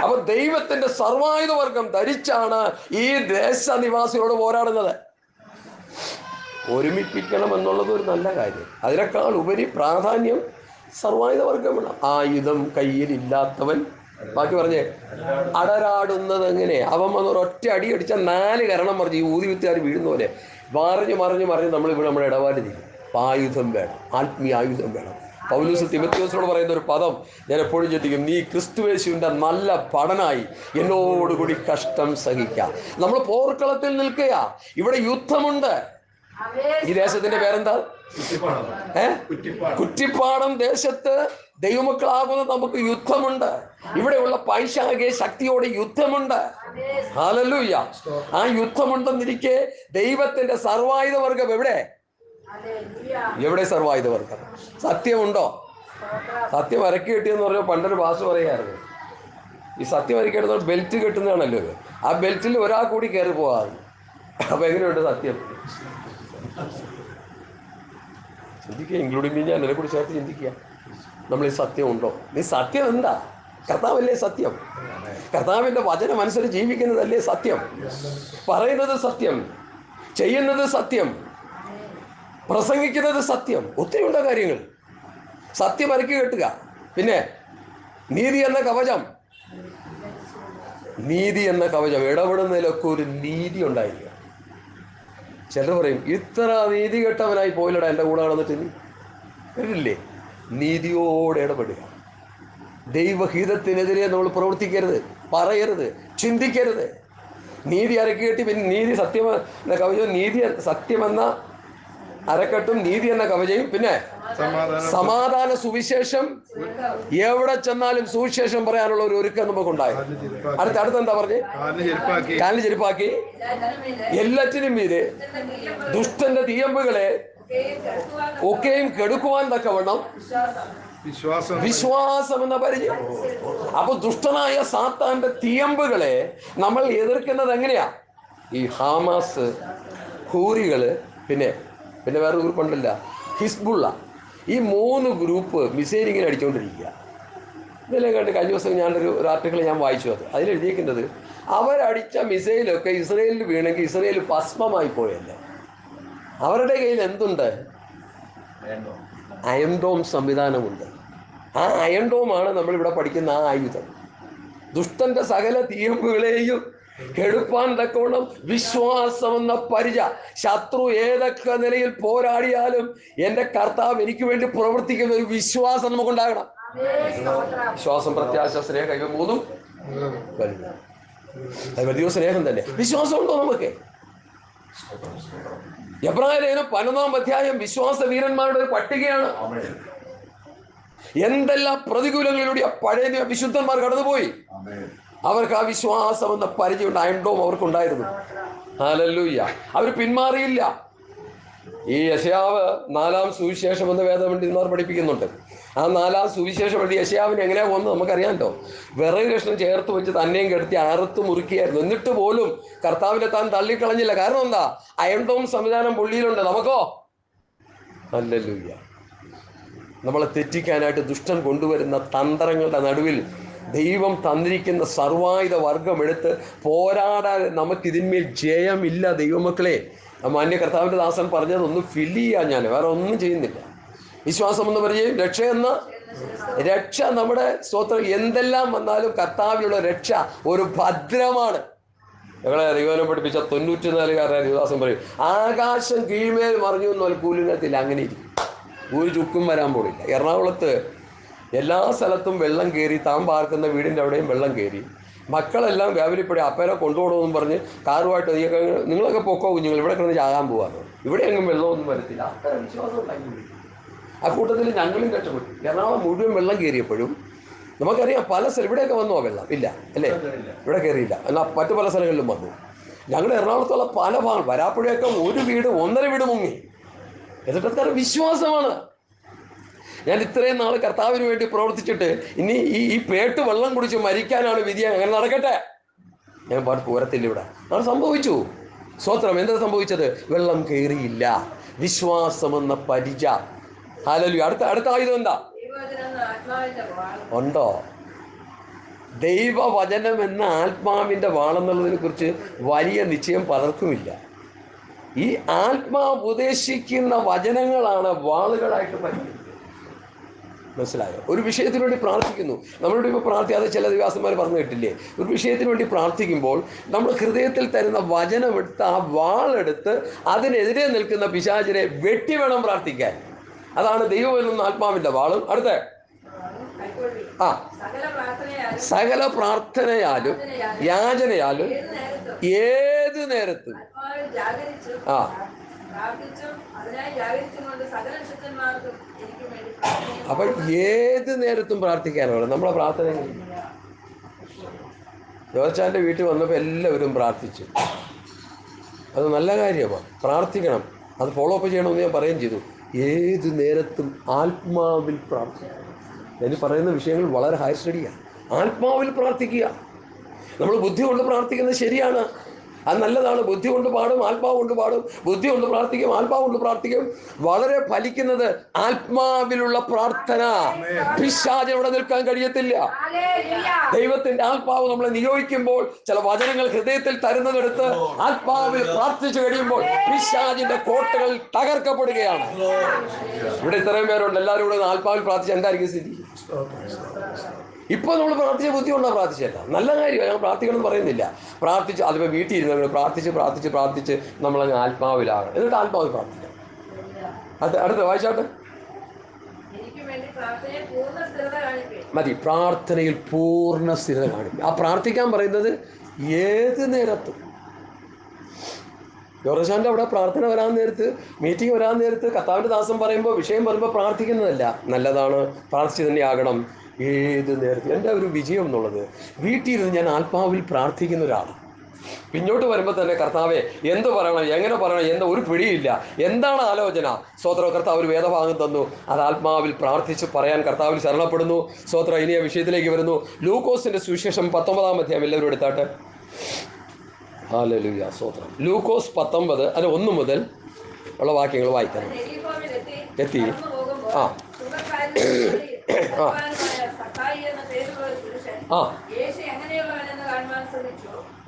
അപ്പൊ ദൈവത്തിന്റെ സർവായുധ വർഗം ധരിച്ചാണ് ഈ ദേശനിവാസികളോട് പോരാടുന്നത്. ഒരുമിപ്പിക്കണം എന്നുള്ളത് ഒരു നല്ല കാര്യം. അതിനേക്കാൾ ഉപരി പ്രാധാന്യം സർവായുധ വർഗമാണ്. ആയുധം കയ്യിലില്ലാത്തവൻ, ബാക്കി പറഞ്ഞേ, അടരാടുന്നത് എങ്ങനെ? അവൻ വന്നൊരൊറ്റ അടി അടിച്ചാൽ 4 കരണം മറിഞ്ഞ് ഈ ഊതി വിത്തുകാർ വീഴുന്ന പോലെ മറിഞ്ഞ് നമ്മളിവിടെ നമ്മുടെ ഇടപാട് ചെയ്യും. ആയുധം വേണം, ആത്മീയ ആയുധം വേണം. പൗലോസ് തിമോഥെയോസിനോട് പറയുന്ന ഒരു പദം ഞാൻ എപ്പോഴും ചിന്തിക്കും, നീ ക്രിസ്തുയേശുവിൻ്റെ നല്ല പടനായി എന്നോടുകൂടി കഷ്ടം സഹിക്കുക. നമ്മൾ പോർക്കളത്തിൽ നിൽക്കുക. ഇവിടെ യുദ്ധമുണ്ട്. ഈ ദേശത്തിന്റെ പേരെന്താ? കുറ്റിപ്പാടം ദേശത്ത് ദൈവമക്കളാകുന്ന നമുക്ക് യുദ്ധമുണ്ട്. ഇവിടെയുള്ള പൈശാചിക ശക്തിയോട് യുദ്ധമുണ്ട്. ഹല്ലേലൂയ. ആ യുദ്ധമുണ്ടെന്നിരിക്കെ ദൈവത്തിന്റെ സർവായുധ വർഗം എവിടെ സർവായുധ വർഗം? സത്യമുണ്ടോ? സത്യം അരക്കി കെട്ടിയെന്ന് പറഞ്ഞാൽ പണ്ടൊരു ഭാഷ പറയാറുണ്ട്. ഈ സത്യം അരക്കി കെട്ടുന്ന ബെൽറ്റ് കെട്ടുന്നതാണല്ലോ. ആ ബെൽറ്റിൽ ഒരാൾ കൂടി കയറി പോകാറ്. അപ്പൊ എങ്ങനെയുണ്ട് സത്യം? ചിന്തിക്കുക, ഇൻക്ലൂഡിങ് ഞാൻ എന്നെ കൂടി ചേർത്ത് ചിന്തിക്കുക. നമ്മൾ ഈ സത്യം ഉണ്ടോ? നീ സത്യം എന്താ? കർത്താവല്ലേ സത്യം. കർത്താവിൻ്റെ വചനം അനുസരിച്ച് ജീവിക്കുന്നതല്ലേ സത്യം. പറയുന്നത് സത്യം, ചെയ്യുന്നത് സത്യം, പ്രസംഗിക്കുന്നത് സത്യം. ഒത്തിരി ഉണ്ടോ കാര്യങ്ങൾ. സത്യം അരക്കി കെട്ടുക. പിന്നെ നീതി എന്ന കവചം, ഇടപെടുന്നതിലൊക്കെ ഒരു നീതി ഉണ്ടായിരിക്കുക. ചിലർ പറയും, ഇത്ര നീതി കെട്ടവനായി പോയില്ലടാ എൻ്റെ കൂടെ നടന്നിട്ട്. നീ വരില്ലേ? നീതിയോടെ ഇടപെടുക. ദൈവഹിതത്തിനെതിരെ നമ്മൾ പ്രവർത്തിക്കരുത്, പറയരുത്, ചിന്തിക്കരുത്. നീതി അരക്കി കെട്ടി പിന്നെ നീതി സത്യം എന്ന കവചവും, നീതി സത്യമെന്ന അരക്കെട്ടും, നീതി എന്ന കവചയും, പിന്നെ സമാധാന സുവിശേഷം. എവിടെ ചെന്നാലും സുവിശേഷം പറയാനുള്ള ഒരു ഒരുക്കം നമുക്കുണ്ടായി. അടുത്തെന്താ പറഞ്ഞേ? കാലിന് ചെരുപ്പാക്കി എല്ലാറ്റിനും മീതെ ദുഷ്ടന്റെ തീയമ്പുകളെ ഒക്കെയും കെടുക്കുവാൻ തക്കവണ്ണം വിശ്വാസം എന്ന പരിചയം. അപ്പൊ ദുഷ്ടനായ സാത്താന്റെ തീയമ്പുകളെ നമ്മൾ എതിർക്കുന്നത് എങ്ങനെയാ? ഈ ഹമാസ്, ഹൂറികള്, പിന്നെ വേറെ ഗ്രൂപ്പുണ്ടല്ല, ഹിസ്ബുള്ള. ഈ 3 ഗ്രൂപ്പ് മിസൈൽ ഇങ്ങനെ അടിച്ചുകൊണ്ടിരിക്കുക. ഇതെല്ലാം കണ്ട് കഴിഞ്ഞ ദിവസം ഞാനൊരു ആർട്ടിക്കിൾ ഞാൻ വായിച്ചു. അതിലെഴുതിയിരിക്കുന്നത് അവരടിച്ച മിസൈലൊക്കെ ഇസ്രയേലിൽ വീണെങ്കിൽ ഇസ്രയേൽ ഭസ്മമായി പോയല്ലേ. അവരുടെ കയ്യിൽ എന്തുണ്ട്? അയൺ ഡോം സംവിധാനമുണ്ട്. ആ അയൺ ഡോമാണ് നമ്മളിവിടെ പഠിക്കുന്ന ആ ആയുധം. ദുഷ്ടന്റെ സകല തീയമ്പുകളെയും കെടുപ്പാൻ തക്കോണം വിശ്വാസമെന്ന പരിച. ശത്രു ഏതൊക്കെ നിലയിൽ പോരാടിയാലും എൻ്റെ കർത്താവ് എനിക്ക് വേണ്ടി പ്രവർത്തിക്കുന്ന ഒരു വിശ്വാസം നമുക്കുണ്ടാകണം. വിശ്വാസം, പ്രത്യാശ, സ്നേഹം, ഇവ മൂന്നും വലുത്. അത് വലിയ സ്നേഹം തന്നെ. വിശ്വാസം ഉണ്ടോ നമുക്ക്? എബ്രായലേഖനം 11-ാം അധ്യായം വിശ്വാസ വീരന്മാരുടെ ഒരു പട്ടികയാണ്. എന്തെല്ലാം പ്രതികൂലങ്ങളിലൂടെ പഴയ വിശുദ്ധന്മാർ കടന്നുപോയി. അവർക്ക് ആ വിശ്വാസം എന്ന പരിചയമുണ്ട്. അയൺഡോം അവർക്കുണ്ടായിരുന്നു. ഹല്ലേലൂയ. അവർ പിന്മാറിയില്ല. ഈ യെശയ്യാവ് 4-ാം സുവിശേഷം എന്ന് വേദപണ്ഡിതന്മാർ പഠിപ്പിക്കുന്നുണ്ട്. ആ 4-ാം സുവിശേഷം എഴുതി യെശയ്യാവിന് എങ്ങനെയാ വന്നത് നമുക്കറിയാമല്ലോ. വിറക് കഷ്ണം ചേർത്ത് വെച്ച് തന്നെയും കിടത്തി അറുത്ത് മുറുക്കിയായിരുന്നു. എന്നിട്ട് പോലും കർത്താവിനെ താൻ തള്ളിക്കളഞ്ഞില്ല. കാരണം എന്താ? അയൺഡോം സംവിധാനം പുള്ളിയിലുണ്ട്. നമുക്കോ? ഹല്ലേലൂയ. നമ്മളെ തെറ്റിക്കാനായിട്ട് ദുഷ്ടൻ കൊണ്ടുവരുന്ന തന്ത്രങ്ങളുടെ നടുവിൽ ദൈവം തന്നിരിക്കുന്ന സർവായുധ വർഗം എടുത്ത് പോരാടാൻ നമുക്കിതിന്മേൽ ജയമില്ല. ദൈവമക്കളെ, മാന്യ കർത്താവിൻ്റെ ദാസൻ പറഞ്ഞതൊന്നും ഫില്ല് ചെയ്യാൻ ഞാൻ വേറെ ഒന്നും ചെയ്യുന്നില്ല. വിശ്വാസം എന്ന് പറയുകയും രക്ഷ നമ്മുടെ സ്തോത്രം എന്തെല്ലാം വന്നാലും കർത്താവിലുള്ള രക്ഷ ഒരു ഭദ്രമാണ്. ഞങ്ങളെ ദൈവനം പഠിപ്പിച്ച 94-കാരനായ ദൈവദാസൻ പറയും, ആകാശം കീഴ്മേൽ മറിഞ്ഞു എന്നാൽ കൂലിനത്തില്ല. അങ്ങനെ ഇരിക്കും, ഒരു ചുക്കും വരാൻ പോലില്ല. എറണാകുളത്ത് എല്ലാ സ്ഥലത്തും വെള്ളം കയറി. താൻ പാർക്കുന്ന വീടിൻ്റെ അവിടെയും വെള്ളം കയറി. മക്കളെല്ലാം വ്യാപരിപ്പടി അപ്പേരെ കൊണ്ടുപോകണമെന്നും പറഞ്ഞ് കാറുമായിട്ട് നിങ്ങളൊക്കെ പൊക്കോ കുഞ്ഞുങ്ങൾ, ഇവിടെ കിടന്ന് ചാകാൻ പോകാറ്. ഇവിടെ എങ്ങും വെള്ളമൊന്നും വരത്തില്ല. അത്ര വിശ്വാസം ഉണ്ടാക്കി. ആ കൂട്ടത്തിൽ ഞങ്ങളും രക്ഷപ്പെട്ടു. എറണാകുളം മുഴുവൻ വെള്ളം കയറിയപ്പോഴും നമുക്കറിയാം പല സ്ഥലം ഇവിടെയൊക്കെ വന്നോ വെള്ളം ഇല്ല അല്ലേ? ഇവിടെ കയറിയില്ല. എന്നാൽ മറ്റു പല സ്ഥലങ്ങളിലും വന്നു. ഞങ്ങളുടെ എറണാകുളത്തുള്ള പല ഭാഗം വരാപ്പുഴയൊക്കെ 1 വീട് 1.5 വീട് മുങ്ങി. എന്നിട്ട് വിശ്വാസമാണ്. ഞാൻ ഇത്രയും നാൾ കർത്താവിന് വേണ്ടി പ്രവർത്തിച്ചിട്ട് ഇനി ഈ പേട്ട് വെള്ളം കുടിച്ച് മരിക്കാനാണ് വിധി. അങ്ങനെ നടക്കട്ടെ. ഞാൻ പോരത്തില്ല. ഇവിടെ അത് സംഭവിച്ചു. സ്തോത്രം. എന്താ സംഭവിച്ചത്? വെള്ളം കയറിയില്ല. വിശ്വാസമെന്ന പരിച. ഹല്ലേലൂയ. അടുത്ത ആയുധം എന്താ ഉണ്ടോ? ദൈവവചനം എന്ന ആത്മാവിൻ്റെ വാളെന്നുള്ളതിനെ കുറിച്ച് വലിയ നിശ്ചയം പലർക്കുമില്ല. ഈ ആത്മാവ് ഉപദേശിക്കുന്ന വചനങ്ങളാണ് വാളുകളായിട്ട് പഠിക്കുന്നത്. മനസ്സിലായോ? ഒരു വിഷയത്തിന് വേണ്ടി പ്രാർത്ഥിക്കുന്നു. നമ്മളോട് ഇപ്പോൾ പ്രാർത്ഥിക്കാതെ ചില ദിവസന്മാർ പറഞ്ഞു കേട്ടില്ലേ? ഒരു വിഷയത്തിന് വേണ്ടി പ്രാർത്ഥിക്കുമ്പോൾ നമ്മൾ ഹൃദയത്തിൽ തരുന്ന വചനമെടുത്ത് ആ വാളെടുത്ത് അതിനെതിരെ നിൽക്കുന്ന പിശാചിനെ വെട്ടി വേണം പ്രാർത്ഥിക്കാൻ. അതാണ് ദൈവം എന്ന ആത്മാവിൻ്റെ വാളും. അടുത്ത സകല പ്രാർത്ഥനയാലും യാചനയാലും ഏത് നേരത്തും അപ്പൊ ഏത് നേരത്തും പ്രാർത്ഥിക്കാനാണ് നമ്മളെ പ്രാർത്ഥന. ജോർച്ചാൻ്റെ വീട്ടിൽ വന്നപ്പോൾ എല്ലാവരും പ്രാർത്ഥിച്ചു. അത് നല്ല കാര്യമാണ്. പ്രാർത്ഥിക്കണം. അത് ഫോളോ അപ്പ് ചെയ്യണമെന്ന് ഞാൻ പറയുകയും ചെയ്തു. ഏത് നേരത്തും ആത്മാവിൽ പ്രാർത്ഥിക്കണം. ഞാൻ പറയുന്ന വിഷയങ്ങൾ വളരെ ഹയർ സ്റ്റഡിയാണ്. ആത്മാവിൽ പ്രാർത്ഥിക്കുക. നമ്മൾ ബുദ്ധി കൊണ്ട് പ്രാർത്ഥിക്കുന്നത് ശരിയാണ്, അത് നല്ലതാണ്. ബുദ്ധി കൊണ്ട് പാടും, ആത്മാവ് കൊണ്ട് പാടും. ബുദ്ധി കൊണ്ട് പ്രാർത്ഥിക്കും, ആത്മാവ് കൊണ്ട് പ്രാർത്ഥിക്കും. വളരെ ഫലിക്കുന്നത് ആത്മാവിലുള്ള പ്രാർത്ഥന. പിശാചിന് അവിടെ നിൽക്കാൻ കഴിയത്തില്ല. ദൈവത്തിന്റെ ആത്മാവ് നമ്മളെ നിയോഗിക്കുമ്പോൾ ചില വചനങ്ങൾ ഹൃദയത്തിൽ തരുന്നതെടുത്ത് ആത്മാവിൽ പ്രാർത്ഥിച്ചു കഴിയുമ്പോൾ പിശാചിന്റെ കോട്ടകൾ തകർക്കപ്പെടുകയാണ്. ഇവിടെ ഇത്രയും പേരുണ്ട്. എല്ലാവരും കൂടെ ആത്മാവിൽ പ്രാർത്ഥിച്ച് എന്തായിരിക്കും സ്ഥിതി? ഇപ്പോൾ നമ്മൾ പ്രാർത്ഥിച്ച ബുദ്ധി കൊണ്ടാണ് പ്രാർത്ഥിച്ചല്ല. നല്ല കാര്യമാണ്. ഞാൻ പ്രാർത്ഥിക്കണം എന്ന് പറയുന്നില്ല. പ്രാർത്ഥിച്ച് അതിപ്പോൾ വീട്ടിൽ ഇരുന്ന് പ്രാർത്ഥിച്ച് നമ്മളങ്ങ് ആത്മാവിലാകണം. എന്നിട്ട് ആത്മാവിൽ പ്രാർത്ഥിക്കാം. അടുത്ത വായിച്ചാട്ടെ. മതി. പ്രാർത്ഥനയിൽ പൂർണ്ണ സ്ഥിരത കാണിക്കും. ആ പ്രാർത്ഥിക്കാൻ പറയുന്നത് ഏത് നേരത്തും. യോറശാൻ്റെ അവിടെ പ്രാർത്ഥന വരാൻ നേരത്ത്, മീറ്റിംഗ് വരാൻ നേരത്ത് കർത്താവിൻ്റെ ദാസൻ പറയുമ്പോൾ വിഷയം പറയുമ്പോൾ പ്രാർത്ഥിക്കുന്നതല്ല. നല്ലതാണ്, പ്രാർത്ഥിച്ച് തന്നെ ആകണം. ഏത് നേരത്തും. എൻ്റെ ഒരു വിജയം എന്നുള്ളത് വീട്ടിലിരുന്ന് ഞാൻ ആത്മാവിൽ പ്രാർത്ഥിക്കുന്ന ഒരാളാണ്. പിന്നോട്ട് വരുമ്പോൾ തന്നെ കർത്താവെ എന്ത് പറയണം, എങ്ങനെ പറയണം എന്ന ഒരു പിടിയില്ല. എന്താണ് ആലോചന? സ്തോത്രം. കർത്താവ് ഒരു വേദഭാഗം തന്നു, അത് ആത്മാവിൽ പ്രാർത്ഥിച്ച് പറയാൻ കർത്താവിൽ ശരണപ്പെടുന്നു. സ്തോത്രം. ഇനി ആ വിഷയത്തിലേക്ക് വരുന്നു. ലൂക്കോസിൻ്റെ സുവിശേഷം 19-ാം അധ്യായം എല്ലാവരും എടുത്താട്ടെ. ഹല്ലേലൂയ. സ്തോത്രം. ലൂക്കോസ് 19 അതിന് 1 മുതൽ ഉള്ള വാക്യങ്ങൾ വായിക്കണം. എത്തി. ആ,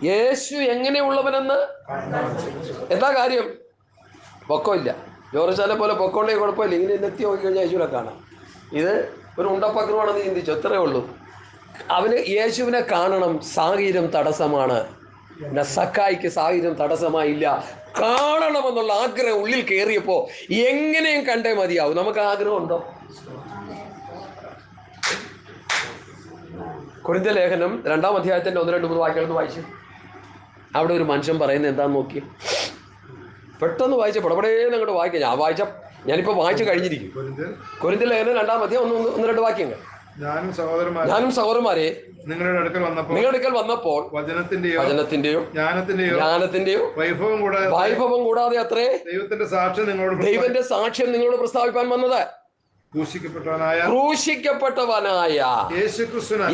യേശു എങ്ങനെയുള്ളവനെന്ന് എന്താ കാര്യം? പൊക്കമില്ല. ജോർജാനെ പോലെ പൊക്കമുണ്ടെങ്കിൽ കുഴപ്പമില്ല. ഇങ്ങനെ എത്തി നോക്കിക്കഴിഞ്ഞാൽ യേശുവിനെ കാണാം. ഇത് ഒരു ഉണ്ടപ്പക്രമാണെന്ന് ചിന്തിച്ചു, അത്രേ ഉള്ളൂ. അവന് യേശുവിനെ കാണണം. സാഹചര്യം തടസ്സമാണ്. പിന്നെ സക്കായിക്ക് സാഹചര്യം തടസ്സമായില്ല. കാണണമെന്നുള്ള ആഗ്രഹം ഉള്ളിൽ കയറിയപ്പോൾ എങ്ങനെയും കണ്ടേ മതിയാവും. നമുക്ക് ആഗ്രഹമുണ്ടോ? കൊരിന്ത്യർ ലേഖനം 2-ാം അധ്യായത്തിൻ്റെ 1-2-3 വാക്യങ്ങളൊന്ന് വായിച്ചു. അവിടെ ഒരു മനുഷ്യൻ പറയുന്നത് എന്താണെന്ന് നോക്കി. പെട്ടെന്ന് വായിച്ച പടപടേന്ന് അങ്ങോട്ട് വായിക്കാം. ഞാനിപ്പോൾ വായിച്ചു കഴിഞ്ഞിരിക്കും. കൊരിന്ത്യർ ലേഖനം 2-ാം അധ്യായം 1-2 വാക്യങ്ങൾ. ഞാനും സഹോദരന്മാരെ നിങ്ങളുടെ അടുക്കൽ വന്നപ്പോൾ വചനത്തിന്റെയോ ജ്ഞാനത്തിന്റെയോ വൈഭവം കൂടാതെ അത്രേ ദൈവത്തിന്റെ സാക്ഷ്യം നിങ്ങളോട് പ്രസ്താവിപ്പാൻ വന്നത്. ക്രൂശിക്കപ്പെട്ടവനായ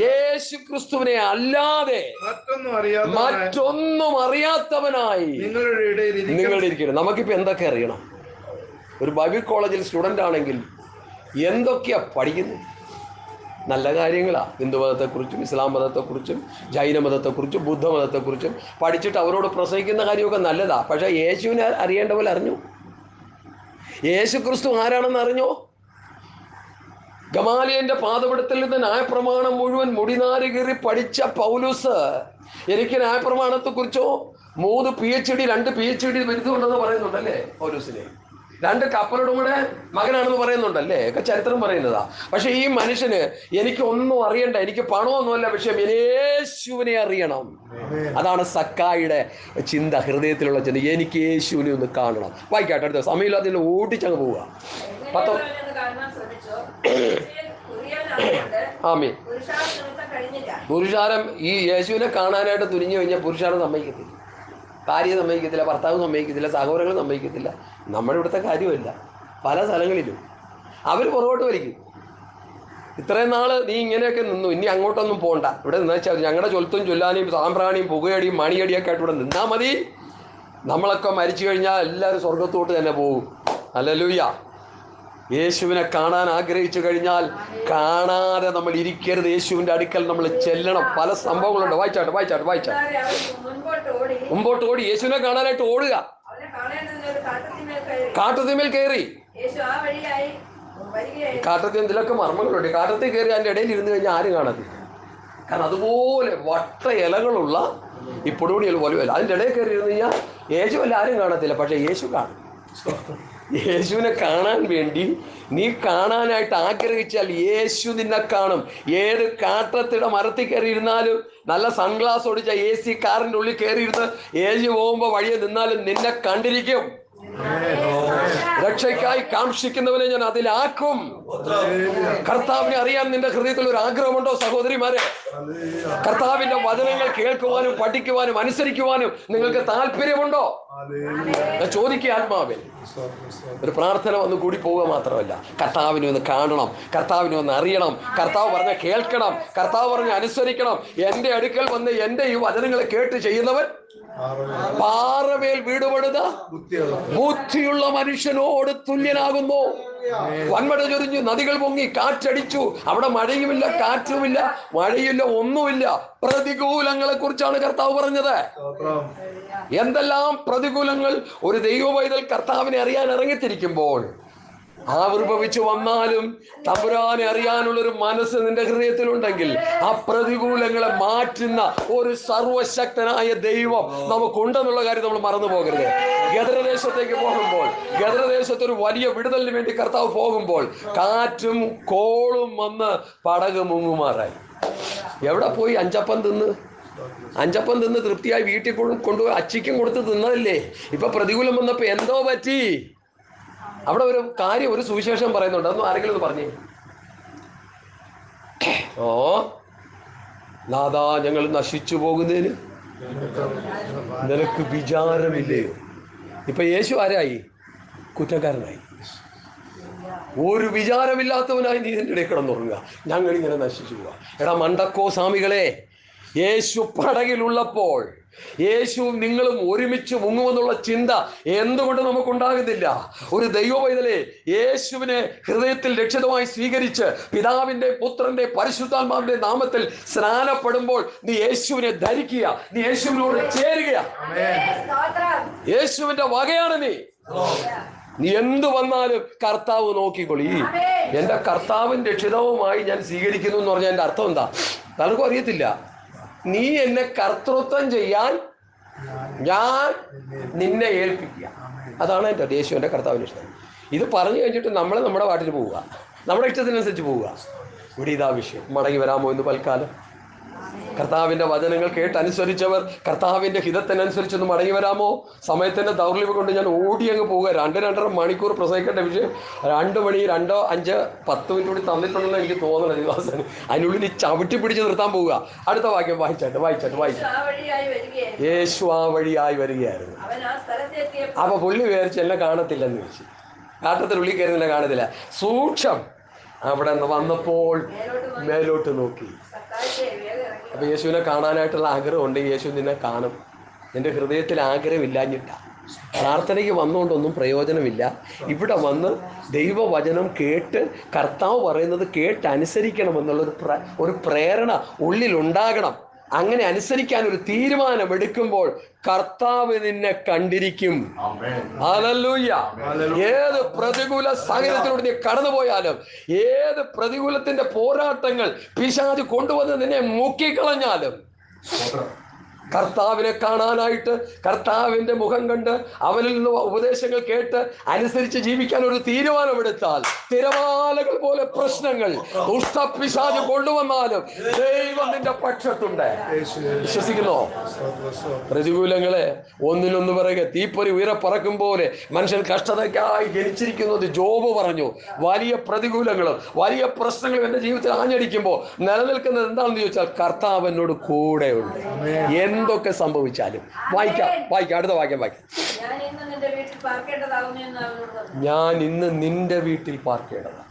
യേശുക്രിസ്തുവിനെ അല്ലാതെ മറ്റൊന്നും അറിയാത്തവനായി നിങ്ങളുടെ ഇരിക്കണം. നമുക്കിപ്പോൾ എന്തൊക്കെ അറിയണം? ഒരു ബൈബിൾ കോളേജിൽ സ്റ്റുഡൻ്റ് ആണെങ്കിൽ എന്തൊക്കെയാ പഠിക്കുന്നത്? നല്ല കാര്യങ്ങളാണ്. ഹിന്ദുമതത്തെക്കുറിച്ചും ഇസ്ലാം മതത്തെക്കുറിച്ചും ജൈനമതത്തെക്കുറിച്ചും ബുദ്ധമതത്തെക്കുറിച്ചും പഠിച്ചിട്ട് അവരോട് പ്രസംഗിക്കുന്ന കാര്യമൊക്കെ നല്ലതാണ്. പക്ഷേ യേശുവിനെ അറിയേണ്ട പോലെ അറിഞ്ഞു? യേശുക്രിസ്തു ആരാണെന്ന് അറിഞ്ഞോ? ഗമാലിയന്റെ പാദപീഠത്തിൽ നിന്ന് ന്യായപ്രമാണം മുഴുവൻ മുടിനാരി കീറി പഠിച്ച പൗലൂസ് എനിക്ക് ന്യായപ്രമാണത്തെക്കുറിച്ചോ 3 PhD 2 PhD ബിരുദമുണ്ടെന്ന് പറയുന്നുണ്ടല്ലേ പൗലൂസിനെ? 2 കപ്പലുടമയുടെ മകനാണെന്ന് പറയുന്നുണ്ടല്ലേ? ഒക്കെ ചരിത്രം പറയുന്നതാ. പക്ഷെ ഈ മനുഷ്യന് എനിക്ക് ഒന്നും അറിയണ്ട, എനിക്ക് പണമൊന്നുമല്ല വിഷയം, യേശുവിനെ അറിയണം. അതാണ് സക്കായിയുടെ ചിന്ത, ഹൃദയത്തിലുള്ള ചിന്ത. എനിക്ക് യേശുവിനെ ഒന്ന് കാണണം. വായിക്കാട്ടെ, അടുത്ത സമയമില്ലാതെ ഓടിച്ചങ്ങ് പോവുക. ആമീൻ. പുരുഷാരം ഈ യേശുവിനെ കാണാനായിട്ട് തുനിഞ്ഞു കഴിഞ്ഞാൽ പുരുഷാരം സമ്മതിക്കത്തില്ല, ഭാര്യ സമ്മതിക്കത്തില്ല, ഭർത്താവ് സമ്മതിക്കത്തില്ല, സഹോദരങ്ങൾ സമ്മതിക്കത്തില്ല. നമ്മുടെ ഇവിടുത്തെ കാര്യമല്ല, പല സ്ഥലങ്ങളിലും അവർ പുറകോട്ട് വലിക്കും. ഇത്രയും നാൾ നീ ഇങ്ങനെയൊക്കെ നിന്നു, ഇനി അങ്ങോട്ടൊന്നും പോകണ്ട, ഇവിടെ നിന്ന് വെച്ചാൽ ഞങ്ങളുടെ ചൊൽത്തും ചൊല്ലാനെയും സാമ്പ്രാണിയും പുകയടിയും മണിയടിയൊക്കെ ആയിട്ട് ഇവിടെ നിന്നാൽ മതി. നമ്മളൊക്കെ മരിച്ചു കഴിഞ്ഞാൽ എല്ലാവരും സ്വർഗത്തോട്ട് തന്നെ പോകും. ഹല്ലേലൂയ. യേശുവിനെ കാണാൻ ആഗ്രഹിച്ചു കഴിഞ്ഞാൽ കാണാതെ നമ്മൾ ഇരിക്കരുത്. യേശുവിൻ്റെ അടുക്കൽ നമ്മൾ ചെല്ലണം. പല സംഭവങ്ങളുണ്ട്. വായിച്ചാട്ടെ. മുമ്പോട്ട് ഓടി യേശുവിനെ കാണാനായിട്ട് ഓടുക. കാട്ടത്തിന്മേൽ കയറി. കാട്ടത്തിൽ ഇതിലൊക്കെ മർമ്മങ്ങളുണ്ട്. കാട്ടത്തിൽ കയറി അതിൻ്റെ ഇടയിൽ ഇരുന്ന് കഴിഞ്ഞാൽ ആരും കാണത്തില്ല. കാരണം അതുപോലെ വട്ട ഇലകളുള്ള ഈ പൊടിപൊടികൾ പോലും അതിൻ്റെ ഇടയിൽ കയറി ഇരുന്ന് കഴിഞ്ഞാൽ യേശു അല്ല ആരും കാണത്തില്ല. പക്ഷേ യേശു കാണും. യേശുവിനെ കാണാൻ വേണ്ടി നീ കാണാനായിട്ട് ആഗ്രഹിച്ചാൽ യേശു നിന്നെ കാണും. ഏത് കാട്ടത്തിടെ മരത്തിൽ കയറിയിരുന്നാലും, നല്ല സൺഗ്ലാസ് ഓടിച്ച AC കാറിൻ്റെ ഉള്ളിൽ കയറിയിരുന്ന് യേശു പോകുമ്പോൾ വഴിയെ നിന്നാലും നിന്നെ കണ്ടിരിക്കും. രക്ഷയ്ക്കായി കാക്ഷിക്കുന്നവനെ ഞാൻ അതിലാക്കും. കർത്താവിനെ അറിയാൻ നിന്റെ ഹൃദയത്തിൽ ഒരു ആഗ്രഹമുണ്ടോ സഹോദരിമാരെ? കർത്താവിന്റെ വചനങ്ങൾ കേൾക്കുവാനും പഠിക്കുവാനും അനുസരിക്കുവാനും നിങ്ങൾക്ക് താല്പര്യമുണ്ടോ? ഞാൻ ചോദിക്കുക ആത്മാവിൽ. ഒരു പ്രാർത്ഥന വന്ന് കൂടി പോവുക മാത്രമല്ല, കർത്താവിനെ ഒന്ന് കാണണം, കർത്താവിനെ ഒന്ന് അറിയണം, കർത്താവ് പറഞ്ഞ കേൾക്കണം, കർത്താവ് പറഞ്ഞ അനുസരിക്കണം. എൻ്റെ അടുക്കൽ വന്ന് എൻ്റെ ഈ വചനങ്ങളെ കേട്ട് ചെയ്യുന്നവൻ പാറമേൽ വീട് പണിത ബുദ്ധിയുള്ള മനുഷ്യനോട് തുല്യനാകുന്നു. വൻമഴ ചൊരിഞ്ഞു, നദികൾ പൊങ്ങി, കാറ്റടിച്ചു. അവിടെ മഴയുമില്ല, കാറ്റുമില്ല, മഴയില്ല, ഒന്നുമില്ല. പ്രതികൂലങ്ങളെ കുറിച്ചാണ് കർത്താവ് പറഞ്ഞത്. എന്തെല്ലാം പ്രതികൂലങ്ങൾ ഒരു ദൈവവൈതൽ കർത്താവിനെ അറിയാൻ ഇറങ്ങിത്തിരിക്കുമ്പോൾ ആവിർഭവിച്ചു വന്നാലും തമ്പുരാനെ അറിയാനുള്ളൊരു മനസ്സ് നിന്റെ ഹൃദയത്തിലുണ്ടെങ്കിൽ ആ പ്രതികൂലങ്ങളെ മാറ്റുന്ന ഒരു സർവശക്തനായ ദൈവം നമുക്കുണ്ടെന്നുള്ള കാര്യം നമ്മൾ മറന്നു പോകരുത്. ഗദരദേശത്തേക്ക് പോകുമ്പോൾ, ഗദരദേശത്ത് ഒരു വലിയ വിടുതലിന് വേണ്ടി കർത്താവ് പോകുമ്പോൾ കാറ്റും കോളും വന്ന് പടക് മുങ്ങുമാറായി. എവിടെ പോയി? അഞ്ചപ്പം തിന്ന് തൃപ്തിയായി വീട്ടിൽ കൊണ്ടുപോയി അച്ചിക്കും കൊടുത്ത് തിന്നതല്ലേ. ഇപ്പൊ പ്രതികൂലം വന്നപ്പോ എന്തോ പറ്റി? അവിടെ ഒരു കാര്യം, ഒരു സുവിശേഷം പറയുന്നുണ്ട്. അതൊന്നും ആരെങ്കിലും ഒന്ന് പറഞ്ഞേ. നാഥാ, ഞങ്ങൾ നശിച്ചു പോകുന്നതിന് നിനക്ക് വിചാരമില്ലയോ? ഇപ്പൊ യേശു ആരായി? കുറ്റക്കാരനായി. ഒരു വിചാരമില്ലാത്തവനായി നീ ഇതിൻ്റെ ഇടയിൽ കിടന്നുറങ്ങുക. ഞങ്ങളിങ്ങനെ നശിച്ചു പോവുക. എടാ മണ്ടക്കോ സ്വാമികളെ, യേശു പടകിലുള്ളപ്പോൾ യേശുവും നിങ്ങളും ഒരുമിച്ച് മുങ്ങുമെന്നുള്ള ചിന്ത എന്തുകൊണ്ട് നമുക്കുണ്ടാകുന്നില്ല? ഒരു ദൈവ പൈതലേ, യേശുവിനെ ഹൃദയത്തിൽ രക്ഷിതമായി സ്വീകരിച്ച് പിതാവിന്റെ പുത്രന്റെ പരിശുദ്ധാത്മാവിന്റെ നാമത്തിൽ സ്നാനപ്പെടുമ്പോൾ നീ യേശുവിനെ ധരിക്കുക, നീ യേശുവിനോട് ചേരുക. യേശുവിന്റെ വകയാണ് നീ. നീ എന്തു വന്നാലും കർത്താവ് നോക്കിക്കൊള്ളി. എന്റെ കർത്താവിന്റെ രക്ഷിതവുമായി ഞാൻ സ്വീകരിക്കുന്നു എന്ന് പറഞ്ഞാൽ എന്റെ അർത്ഥം എന്താ? പലർക്കും അറിയത്തില്ല. നീ എന്നെ കർത്തൃത്വം ചെയ്യാൻ ഞാൻ നിന്നെ ഏൽപ്പിക്കുക. അതാണ് എൻ്റെ യേശുവിൻ്റെ കർത്താവിൻ്റെ ഇഷ്ടം. ഇത് പറഞ്ഞു കഴിഞ്ഞിട്ട് നമ്മൾ നമ്മുടെ പാട്ടിൽ പോവുക, നമ്മുടെ ഇഷ്ടത്തിനനുസരിച്ച് പോവുക. ഇവിടെ ഇതാ വിഷയം. മടങ്ങി വരാമോ എന്ന് തൽക്കാലം? കർത്താവിൻ്റെ വചനങ്ങൾ കേട്ടനുസരിച്ചവർ കർത്താവിൻ്റെ ഹിതത്തിനനുസരിച്ചൊന്ന് മടങ്ങി വരാമോ? സമയത്തിൻ്റെ ദൗർലഭ്യം കൊണ്ട് ഞാൻ ഓടി അങ്ങ് പോവുക. 2-2.5 മണിക്കൂർ പ്രസംഗിക്കേണ്ട വിഷയം 2 മണി 2, 5, 10 മിനിറ്റ് കൂടി തന്നിട്ടുണ്ടെന്ന് എനിക്ക് തോന്നണം ദിവസം. അതിനുള്ളിൽ ചവിട്ടി പിടിച്ച് നിർത്താൻ പോവുക. അടുത്ത വാക്യം വായിച്ചാട്ട്. യേശു ആ വഴിയായി വരികയായിരുന്നു. അപ്പൊ പുള്ളി വിചാരിച്ച് എന്നെ കാണത്തില്ലെന്ന് വെച്ചു. കാട്ടത്തിനുള്ളിൽ കയറി എന്നെ കാണത്തില്ല. സൂക്ഷം അവിടെ നിന്ന് വന്നപ്പോൾ മേലോട്ട് നോക്കി. അപ്പൊ യേശുവിനെ കാണാനായിട്ടുള്ള ആഗ്രഹം ഉണ്ടെങ്കിൽ യേശു നിന്നെ കാണും. എൻ്റെ ഹൃദയത്തിൽ ആഗ്രഹമില്ലാഞ്ഞിട്ട പ്രാർത്ഥനയ്ക്ക് വന്നുകൊണ്ടൊന്നും പ്രയോജനമില്ല. ഇവിടെ വന്ന് ദൈവവചനം കേട്ട് കർത്താവ് പറയുന്നത് കേട്ടനുസരിക്കണമെന്നുള്ളൊരു ഒരു പ്രേരണ ഉള്ളിലുണ്ടാകണം. അങ്ങനെ അനുസരിക്കാൻ ഒരു തീരുമാനമെടുക്കുമ്പോൾ കർത്താവ് നിന്നെ കണ്ടിരിക്കും. ഹല്ലേലൂയ. ഏത് പ്രതികൂല സാഹചര്യത്തിലൂടെ നീ കടന്നുപോയാലും, ഏത് പ്രതികൂലത്തിന്റെ പോരാട്ടങ്ങൾ പിശാച് കൊണ്ടുവന്ന് നിന്നെ മുക്കിക്കളഞ്ഞാലും, കർത്താവിനെ കാണാനായിട്ട് കർത്താവിൻ്റെ മുഖം കണ്ട് അവനിൽ നിന്ന് ഉപദേശങ്ങൾ കേട്ട് അനുസരിച്ച് ജീവിക്കാൻ ഒരു തീരുമാനമെടുത്താൽ, തിരമാലകൾ പോലെ പ്രശ്നങ്ങൾ ദുഷ്ടപിശാച് കൊണ്ടുവന്നാലും ദൈവം നിന്റെ പക്ഷത്തുണ്ട്. വിശ്വസിക്കുന്നോ? പ്രതികൂലങ്ങളെ ഒന്നിനൊന്ന് പിറകെ തീപ്പൊരി ഉയരെ പറക്കും പോലെ മനുഷ്യൻ കഷ്ടതയ്ക്കായി ജനിച്ചിരിക്കുന്നത് ജോബ് പറഞ്ഞു. വലിയ പ്രതികൂലങ്ങളും വലിയ പ്രശ്നങ്ങളും എൻ്റെ ജീവിതത്തിൽ ആഞ്ഞടിക്കുമ്പോൾ നിലനിൽക്കുന്നത് എന്താണെന്ന് ചോദിച്ചാൽ കർത്താവ് എന്നോട് കൂടെയുണ്ട്. എന്തൊക്കെ സംഭവിച്ചാലും. വായിക്കാം. അടുത്ത വാക്യം വായിക്കാം. ഞാൻ ഇന്ന് നിന്റെ വീട്ടിൽ പാർക്കേണ്ടതാണ്.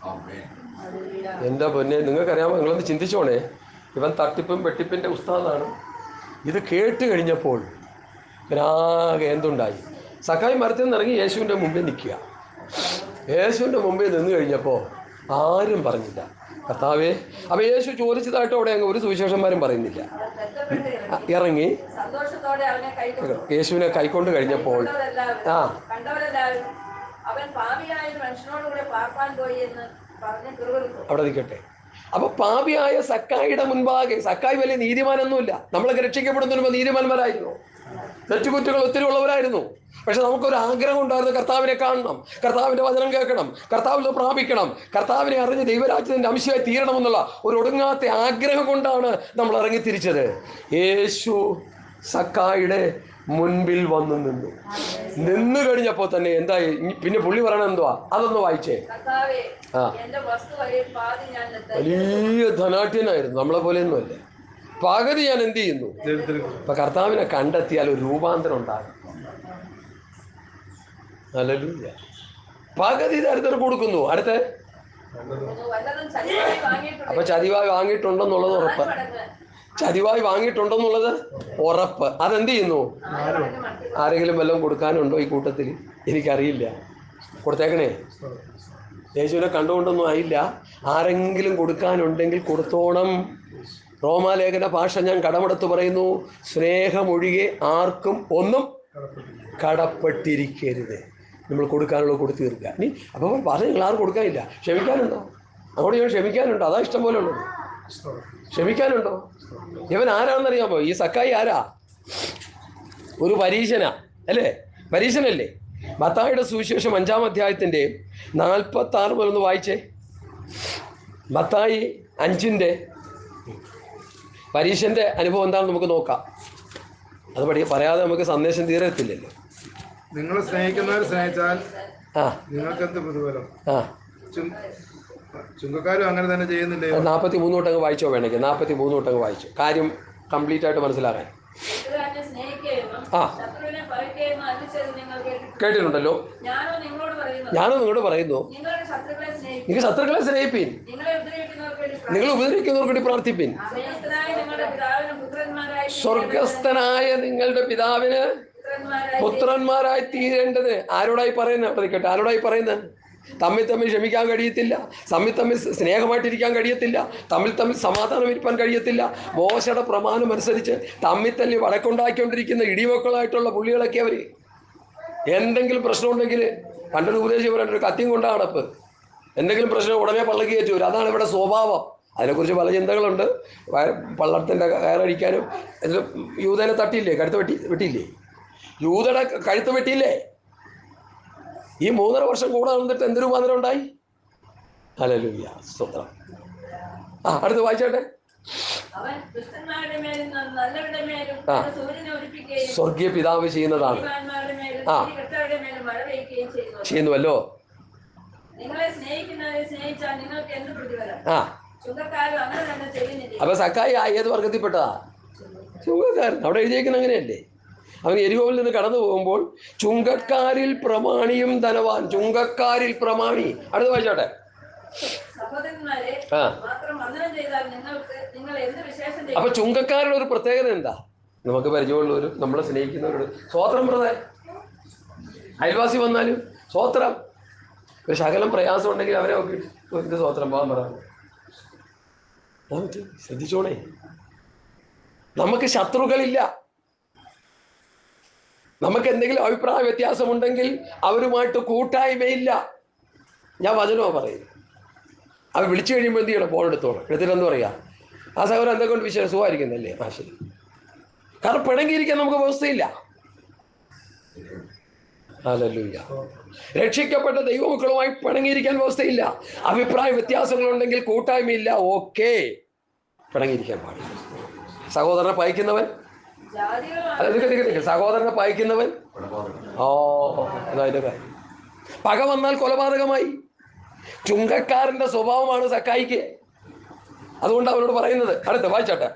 എൻ്റെ പൊന്നെ, നിങ്ങൾക്കറിയാമോ? നിങ്ങളൊന്ന് ചിന്തിച്ചോണേ. ഇവൻ തട്ടിപ്പും വെട്ടിപ്പിൻ്റെ ഉസ്താദാണ്. ഇത് കേട്ട് കഴിഞ്ഞപ്പോൾ ഇവനാകെ എന്തുണ്ടായി? സക്കായി മരത്തിൽ നിന്ന് ഇറങ്ങി യേശുവിൻ്റെ മുമ്പിൽ നിൽക്കുക. യേശുവിൻ്റെ മുമ്പിൽ നിന്ന് കഴിഞ്ഞപ്പോൾ ആരും പറഞ്ഞില്ല കർത്താവേ. അപ്പം യേശു ചോദിച്ചതായിട്ട് അവിടെ അങ്ങ് ഒരു സുവിശേഷന്മാരും പറയുന്നില്ല. ഇറങ്ങി യേശുവിനെ കൈക്കൊണ്ട് കഴിഞ്ഞപ്പോൾ അവിടെ നിൽക്കട്ടെ. അപ്പൊ പാപിയായ സക്കായിയുടെ മുൻപാകെ, സക്കായി വലിയ നീതിമാനൊന്നുമില്ല. നമ്മളൊക്കെ രക്ഷിക്കപ്പെടുന്നതിന് നീതിമാന്മാരായിരുന്നു, തെറ്റുകുറ്റങ്ങൾ ഒത്തിരി ഉള്ളവരായിരുന്നു. പക്ഷെ നമുക്കൊരു ആഗ്രഹം ഉണ്ടായിരുന്നു, കർത്താവിനെ കാണണം, കർത്താവിൻ്റെ വചനം കേൾക്കണം, കർത്താവിൽ പ്രാപിക്കണം, കർത്താവിനെ അറിഞ്ഞ് ദൈവരാജ്യത്തിൻ്റെ അംശമായി തീരണമെന്നുള്ള ഒരു ഒടുങ്ങാത്ത ആഗ്രഹം കൊണ്ടാണ് നമ്മൾ ഇറങ്ങിത്തിരിച്ചത്. യേശു സക്കായിയുടെ മുൻപിൽ വന്നു നിന്നു കഴിഞ്ഞപ്പോൾ തന്നെ എന്തായി? പിന്നെ പുള്ളി പറയണത് എന്തുവാ? അതൊന്ന് വായിച്ചേ. വലിയ ധനാഢ്യനായിരുന്നു, നമ്മളെ പോലെയൊന്നും അല്ലേ. പകുതി ഞാൻ എന്ത് ചെയ്യുന്നു? ഇപ്പൊ കർത്താവിനെ കണ്ടെത്തിയാൽ ഒരു രൂപാന്തരം ഉണ്ടാകും. ഹല്ലേലൂയ. പകുതി ദരിദ്രർ കൊടുക്കുന്നു. അടുത്ത അപ്പൊ ചതിവായി വാങ്ങിയിട്ടുണ്ടെന്നുള്ളത് ഉറപ്പ്. ചതിവായി വാങ്ങിയിട്ടുണ്ടെന്നുള്ളത് ഉറപ്പ്. അതെന്ത് ചെയ്യുന്നു? ആരെങ്കിലും വല്ലതും കൊടുക്കാനുണ്ടോ ഈ കൂട്ടത്തിൽ? എനിക്കറിയില്ല. കൊടുത്തേക്കണേ. യേശുവിനെ കണ്ടുകൊണ്ടൊന്നും ആയില്ല. ആരെങ്കിലും കൊടുക്കാനുണ്ടെങ്കിൽ കൊടുത്തോണം. റോമാലേഖന ഭാഷ ഞാൻ കടമെടുത്ത് പറയുന്നു, സ്നേഹമൊഴികെ ആർക്കും ഒന്നും കടപ്പെട്ടിരിക്കരുത്. നമ്മൾ കൊടുക്കാനുള്ളത് കൊടുത്തു തീർക്കുക. ഇനി അപ്പം പറഞ്ഞ നിങ്ങൾ ആരും കൊടുക്കാനില്ല. ക്ഷമിക്കാനുണ്ടോ? അങ്ങോട്ട് ഞാൻ ക്ഷമിക്കാനുണ്ടോ? അതാ ഇഷ്ടം പോലെ ഉള്ളത്. ക്ഷമിക്കാനുണ്ടോ? ഇവൻ ആരാണെന്നറിയാമോ? ഈ സക്കായി ആരാ? ഒരു പരീശനാ അല്ലേ? പരീശനല്ലേ? മത്തായിയുടെ സുവിശേഷം 5-ാം അധ്യായത്തിൻ്റെ 46 മുതൽ ഒന്ന് വായിച്ചേ. മത്തായി 5-ന്റെ പരീശൻ്റെ അനുഭവം എന്താണെന്ന് നമുക്ക് നോക്കാം. അത് പറയാതെ നമുക്ക് സന്ദേശം തീരത്തില്ലല്ലോ. നിങ്ങൾ സ്നേഹിക്കുന്നവർ സ്നേഹിച്ചാൽ നിങ്ങൾക്ക് എന്ത് പ്രതിഫലം? ചുങ്കക്കാരും അങ്ങനെ തന്നെ ചെയ്യുന്നില്ലേ? 43 തൊട്ടങ്ങ് വായിച്ചോ വേണമെങ്കിൽ. 43 തൊട്ടങ്ങ് വായിച്ചു. കാര്യം കംപ്ലീറ്റ് ആയിട്ട് മനസ്സിലാകാൻ. കേട്ടിട്ടുണ്ടല്ലോ. ഞാനും നിങ്ങളോട് പറയുന്നു, നിങ്ങൾ ശത്രുക്കളെ സ്നേഹിപ്പീൻ, നിങ്ങൾ ഉപദ്രവിക്കുന്നവർക്ക് വേണ്ടി പ്രാർത്ഥിപ്പീൻ. സ്വർഗസ്ഥനായ നിങ്ങളുടെ പിതാവിന് പുത്രന്മാരായി തീരേണ്ടത് ആരോടായി പറയുന്നത്? അവിടെ നിൽക്കട്ടെ, ആരോടായി പറയുന്നത്? തമ്മിൽ ക്ഷമിക്കാൻ കഴിയത്തില്ല, തമ്മിൽ സ്നേഹമായിട്ടിരിക്കാൻ കഴിയത്തില്ല, തമ്മിൽ സമാധാനം ഇരിക്കാൻ കഴിയത്തില്ല. മോശയുടെ പ്രമാണം അനുസരിച്ച് തമ്മിൽ വടക്കുണ്ടാക്കിക്കൊണ്ടിരിക്കുന്ന ഇടിമക്കളായിട്ടുള്ള പുള്ളികളൊക്കെ അവർ. എന്തെങ്കിലും പ്രശ്നമുണ്ടെങ്കിൽ പണ്ടൊരു ഉപദേശം പറയേണ്ട, ഒരു കത്തിയും കൊണ്ടാണ് അടപ്പ്. എന്തെങ്കിലും പ്രശ്നം ഉടനെ പള്ളക്ക് കയറ്റി വരും. അതാണ് ഇവിടെ സ്വഭാവം. അതിനെക്കുറിച്ച് പല ചിന്തകളുണ്ട്. പള്ളത്തിൻ്റെ കയറടിക്കാനും. യൂതനെ തട്ടിയില്ലേ? കഴുത്ത് വെട്ടിയില്ലേ? യൂതയുടെ കഴുത്ത് വെട്ടിയില്ലേ? ഈ 3.5 വർഷം കൂടെ നടന്നിട്ട് എന്തൊരു മാതിരം ഉണ്ടായി? ഹല്ലേലൂയ, സ്തോത്രം. അടുത്ത് വായിച്ചോട്ടെ. സ്വർഗീയ പിതാവ് ചെയ്യുന്നതാണ്. ചെയ്യുന്നുവല്ലോ. അപ്പൊ സക്കായി ഏത് വർഗത്തിൽപ്പെട്ടതാ? ചുങ്കക്കാരൻ. അവിടെ എഴുതിയേക്കുന്ന അങ്ങനെയല്ലേ? അവൻ എരിഹോവിൽ നിന്ന് കടന്നു പോകുമ്പോൾ ചുങ്കക്കാരിൽ പ്രമാണിയും ധനവാൻ. ചുങ്കക്കാരിൽ പ്രമാണി. അടുത്ത് വായിച്ചോട്ടെ. അപ്പൊ ചുങ്കക്കാരുടെ ഒരു പ്രത്യേകത എന്താ? നമുക്ക് പരിചയമുള്ളവരും നമ്മളെ സ്നേഹിക്കുന്നവരോട് സ്വോത്രം പറഞ്ഞാൽ, അയൽവാസി വന്നാലും സ്വോത്രം. ഒരു ശകലം പ്രയാസം ഉണ്ടെങ്കിൽ അവരെ നോക്കിയിട്ട് എന്ത് സ്വോത്രം പോകാൻ പറയാം. ശ്രദ്ധിച്ചോണേ, നമുക്ക് ശത്രുക്കളില്ല. നമുക്ക് എന്തെങ്കിലും അഭിപ്രായ വ്യത്യാസമുണ്ടെങ്കിൽ അവരുമായിട്ട് കൂട്ടായ്മയില്ല. ഞാൻ വചനമാണ് പറയുന്നത്. അവർ വിളിച്ചു കഴിയുമ്പോൾ എന്ത് ചെയ്യണം? ഫോൺ എടുത്തോളാം. എടുത്തിട്ടെന്ന് പറയാ, ആ സഹോദരൻ എന്തൊക്കെ കൊണ്ട് വിശ്വാസം സുഖമായിരിക്കുന്നല്ലേ? ആ ശരി. കാരണം പിണങ്ങിയിരിക്കാൻ നമുക്ക് വ്യവസ്ഥയില്ല. ഹല്ലേലൂയ. രക്ഷിക്കപ്പെട്ട ദൈവമക്കളുമായി പിണങ്ങിയിരിക്കാൻ വ്യവസ്ഥയില്ല. അഭിപ്രായ വ്യത്യാസങ്ങളുണ്ടെങ്കിൽ കൂട്ടായ്മയില്ല. ഓക്കെ, പിണങ്ങിയിരിക്കാൻ പാടില്ല. സഹോദരനെ പയക്കുന്നവൻ, സഹോദരനെ പയക്കുന്നവൻ അതായത് പക വന്നാൽ കൊലപാതകമായി. ചുങ്കക്കാരന്റെ സ്വഭാവമാണ് സക്കായിക്ക്. അതുകൊണ്ട് അവരോട് പറയുന്നത്. അടുത്ത വായിച്ചാട്ടെ.